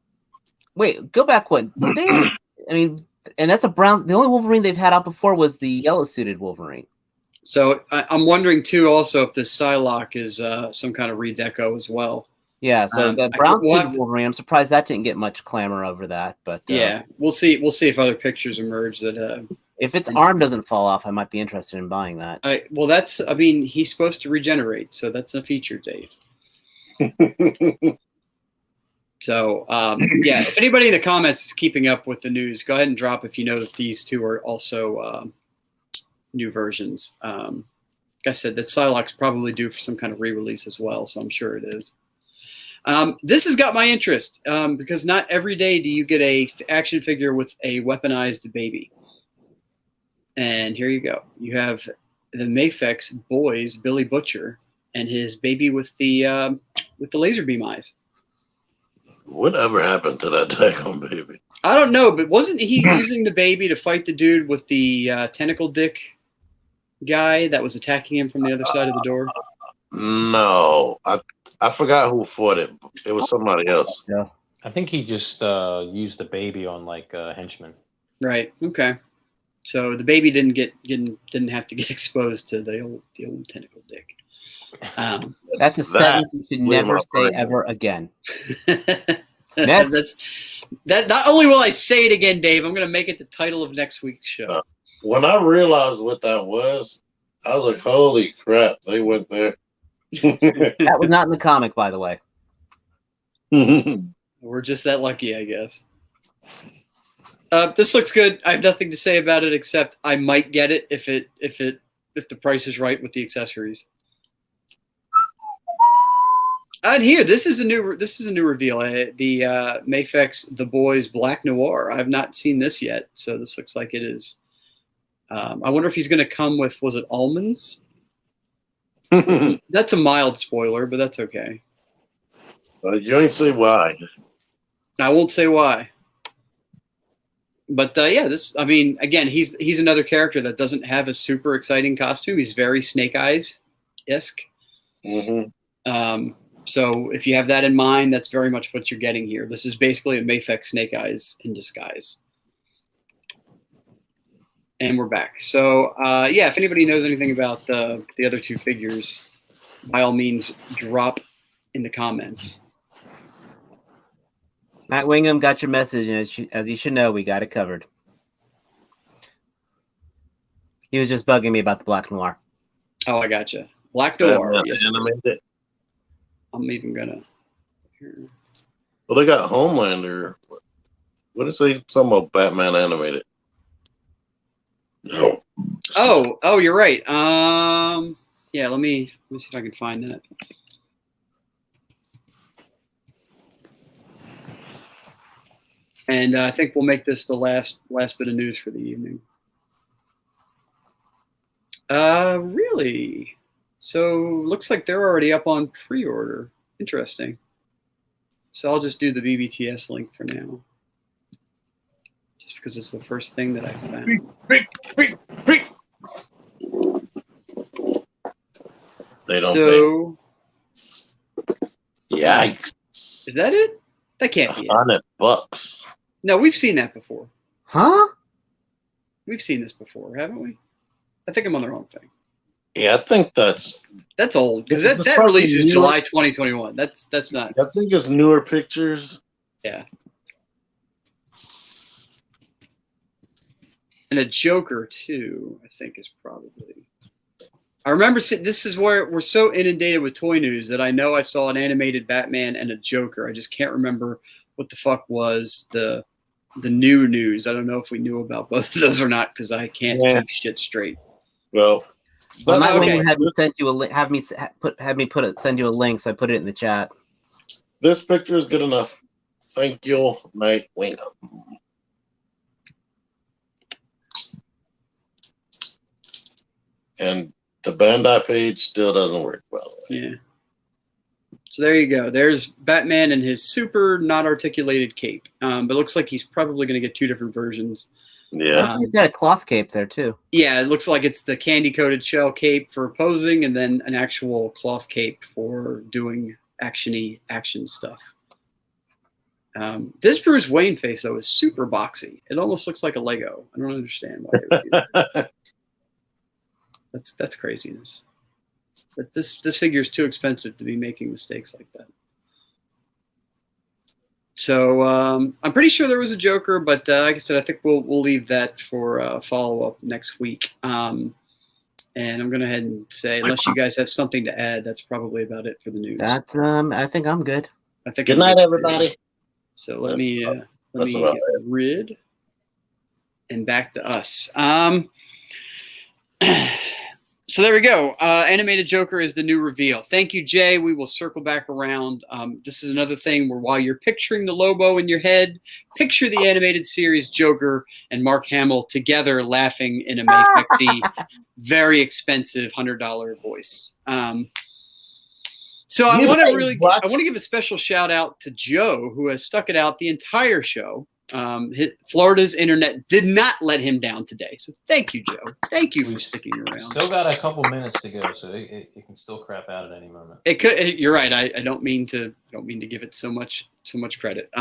wait, go back one. I mean, and that's a brown. The only Wolverine they've had out before was the yellow-suited Wolverine. So I'm wondering too, also, if this Psylocke is some kind of redeco as well. Yeah, so the brown-suited Wolverine. I'm surprised that didn't get much clamor over that, but yeah, we'll see. We'll see if other pictures emerge that. If its arm doesn't fall off, I might be interested in buying that. I mean, he's supposed to regenerate, so that's a feature, Dave. So, yeah, if anybody in the comments is keeping up with the news, go ahead and drop if you know that these two are also new versions. Like I said, that Psylocke's probably due for some kind of re-release as well, so I'm sure it is. This has got my interest because not every day do you get a action figure with a weaponized baby. And here you go. You have the Mafex boys, Billy Butcher, and his baby with the laser beam eyes. Whatever happened to that daggone baby? I don't know, but wasn't he using the baby to fight the dude with the tentacle dick guy that was attacking him from the other side of the door? No, I forgot who fought it. It was somebody else. Yeah, I think he just used the baby on like henchmen. Right. Okay. So the baby didn't have to get exposed to the old tentacle dick. That's a sentence you should never say ever again. Next. That. Not only will I say it again, Dave, I'm going to make it the title of next week's show. When I realized what that was, I was like, "Holy crap!" They went there. That was not in the comic, by the way. We're just that lucky, I guess. This looks good. I have nothing to say about it except I might get it if the price is right with the accessories. And here, this is a new reveal. The Mafex The Boys Black Noir. I have not seen this yet, so this looks like it is. I wonder if he's going to come with, was it almonds? That's a mild spoiler, but that's okay. You ain't say why. I won't say why. But yeah, this. I mean, again, he's another character that doesn't have a super exciting costume. He's very Snake Eyes esque. So if you have that in mind, that's very much what you're getting here. This is basically a Mafex Snake Eyes in disguise. And we're back. So yeah, if anybody knows anything about the other two figures, by all means, drop in the comments. Matt Wingham got your message, and as you should know, we got it covered. He was just bugging me about the Black Noir. Oh, I gotcha. Black Noir. Yes, animated. I'm even gonna. Well, they got Homelander. What did it say? Something about Batman animated. No. Oh, you're right. Yeah, let me see if I can find that. And I think we'll make this the last bit of news for the evening. Really? So looks like they're already up on pre-order. Interesting. So I'll just do the BBTS link for now, just because it's the first thing that I found. They don't. So, Yikes! Is that it? That can't be it. $100. No, we've seen that before. Huh? We've seen this before, haven't we? I think I'm on the wrong thing. Yeah, I think that's old because That's that probably releases newer. July 2021. That's not. I think it's newer pictures. Yeah. And a Joker too, I think is probably. I remember this is where we're so inundated with toy news that I know I saw an animated Batman and a Joker. I just can't remember what the fuck was the new news. I don't know if we knew about both of those or not because I can't keep shit straight. Well, Well, Matt okay. Wingham had me send you a link. Send you a link, so I put it in the chat. this picture is good enough. Thank you, Matt Wingham. And the Bandai page still doesn't work well. Yeah. So there you go. There's Batman and his super not articulated cape. But it looks like he's probably going to get two different versions. Yeah. He's got a cloth cape there too. Yeah, it looks like it's the candy coated shell cape for posing, and then an actual cloth cape for doing action stuff. This Bruce Wayne face though is super boxy. It almost looks like a Lego. I don't understand why they would do that. That's craziness. But this figure is too expensive to be making mistakes like that. So I'm pretty sure there was a Joker, but like I said, I think we'll leave that for follow up next week. And I'm going to head and say, unless you guys have something to add, that's probably about it for the news. That's I think I'm good. I think Good night, everybody. So let me get rid and back to us. So there we go. Animated Joker is the new reveal. Thank you, Jay. We will circle back around. This is another thing where while you're picturing the Lobo in your head, picture the animated series Joker and Mark Hamill together laughing in a Mayfexy, very expensive $100 voice. So I want to give a special shout out to Joe, who has stuck it out the entire show. Florida's internet did not let him down today. So thank you, Joe. Thank you for sticking around. Still got a couple minutes to go, so it can still crap out at any moment. It could. You're right. I don't mean to give it so much credit.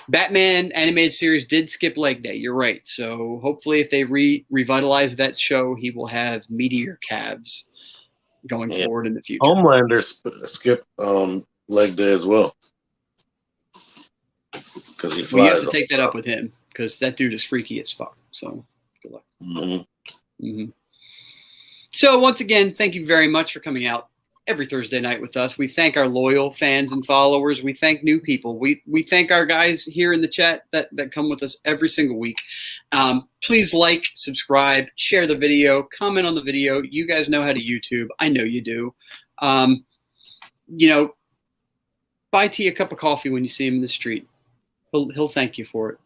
Batman animated series did skip leg day. You're right. So hopefully, if they revitalize that show, he will have meteor calves going forward in the future. Homelander skipped leg day as well. Well, you have to take that up with him because that dude is freaky as fuck. So good luck. So once again, thank you very much for coming out every Thursday night with us. We thank our loyal fans and followers. We thank new people. We thank our guys here in the chat that come with us every single week. Please like, subscribe, share the video, comment on the video. You guys know how to YouTube. I know you do. Buy T a cup of coffee when you see him in the street. He'll thank you for it.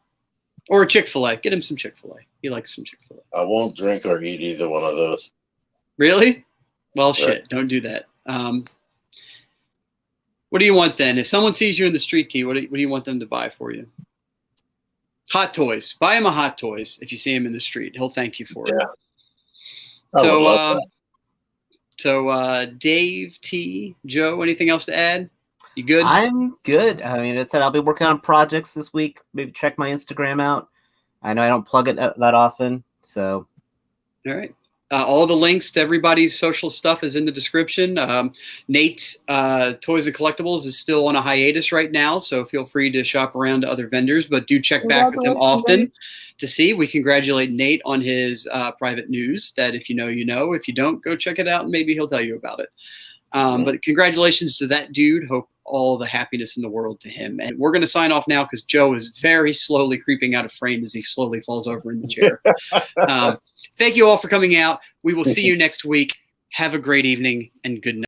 Or a Chick-fil-A. Get him some Chick-fil-A. He likes some Chick-fil-A. I won't drink or eat either one of those. Really? Well, shit. Don't do that. What do you want then? If someone sees you in the street, T, what do you want them to buy for you? Hot Toys. Buy him a Hot Toys if you see him in the street. He'll thank you for it. I would love that. So, Dave, T, Joe, anything else to add? You good? I'm good. I mean, as I said, I'll be working on projects this week. Maybe check my Instagram out. I know I don't plug it that often, so. All right. All the links to everybody's social stuff is in the description. Nate's Toys and Collectibles is still on a hiatus right now, so feel free to shop around to other vendors, but do check back with him often to see. We congratulate Nate on his private news that if you know, you know. If you don't, go check it out, and maybe he'll tell you about it. But congratulations to that dude. Hope all the happiness in the world to him. And we're going to sign off now because Joe is very slowly creeping out of frame as he slowly falls over in the chair. Thank you all for coming out. We will see you next week. Have a great evening and good night.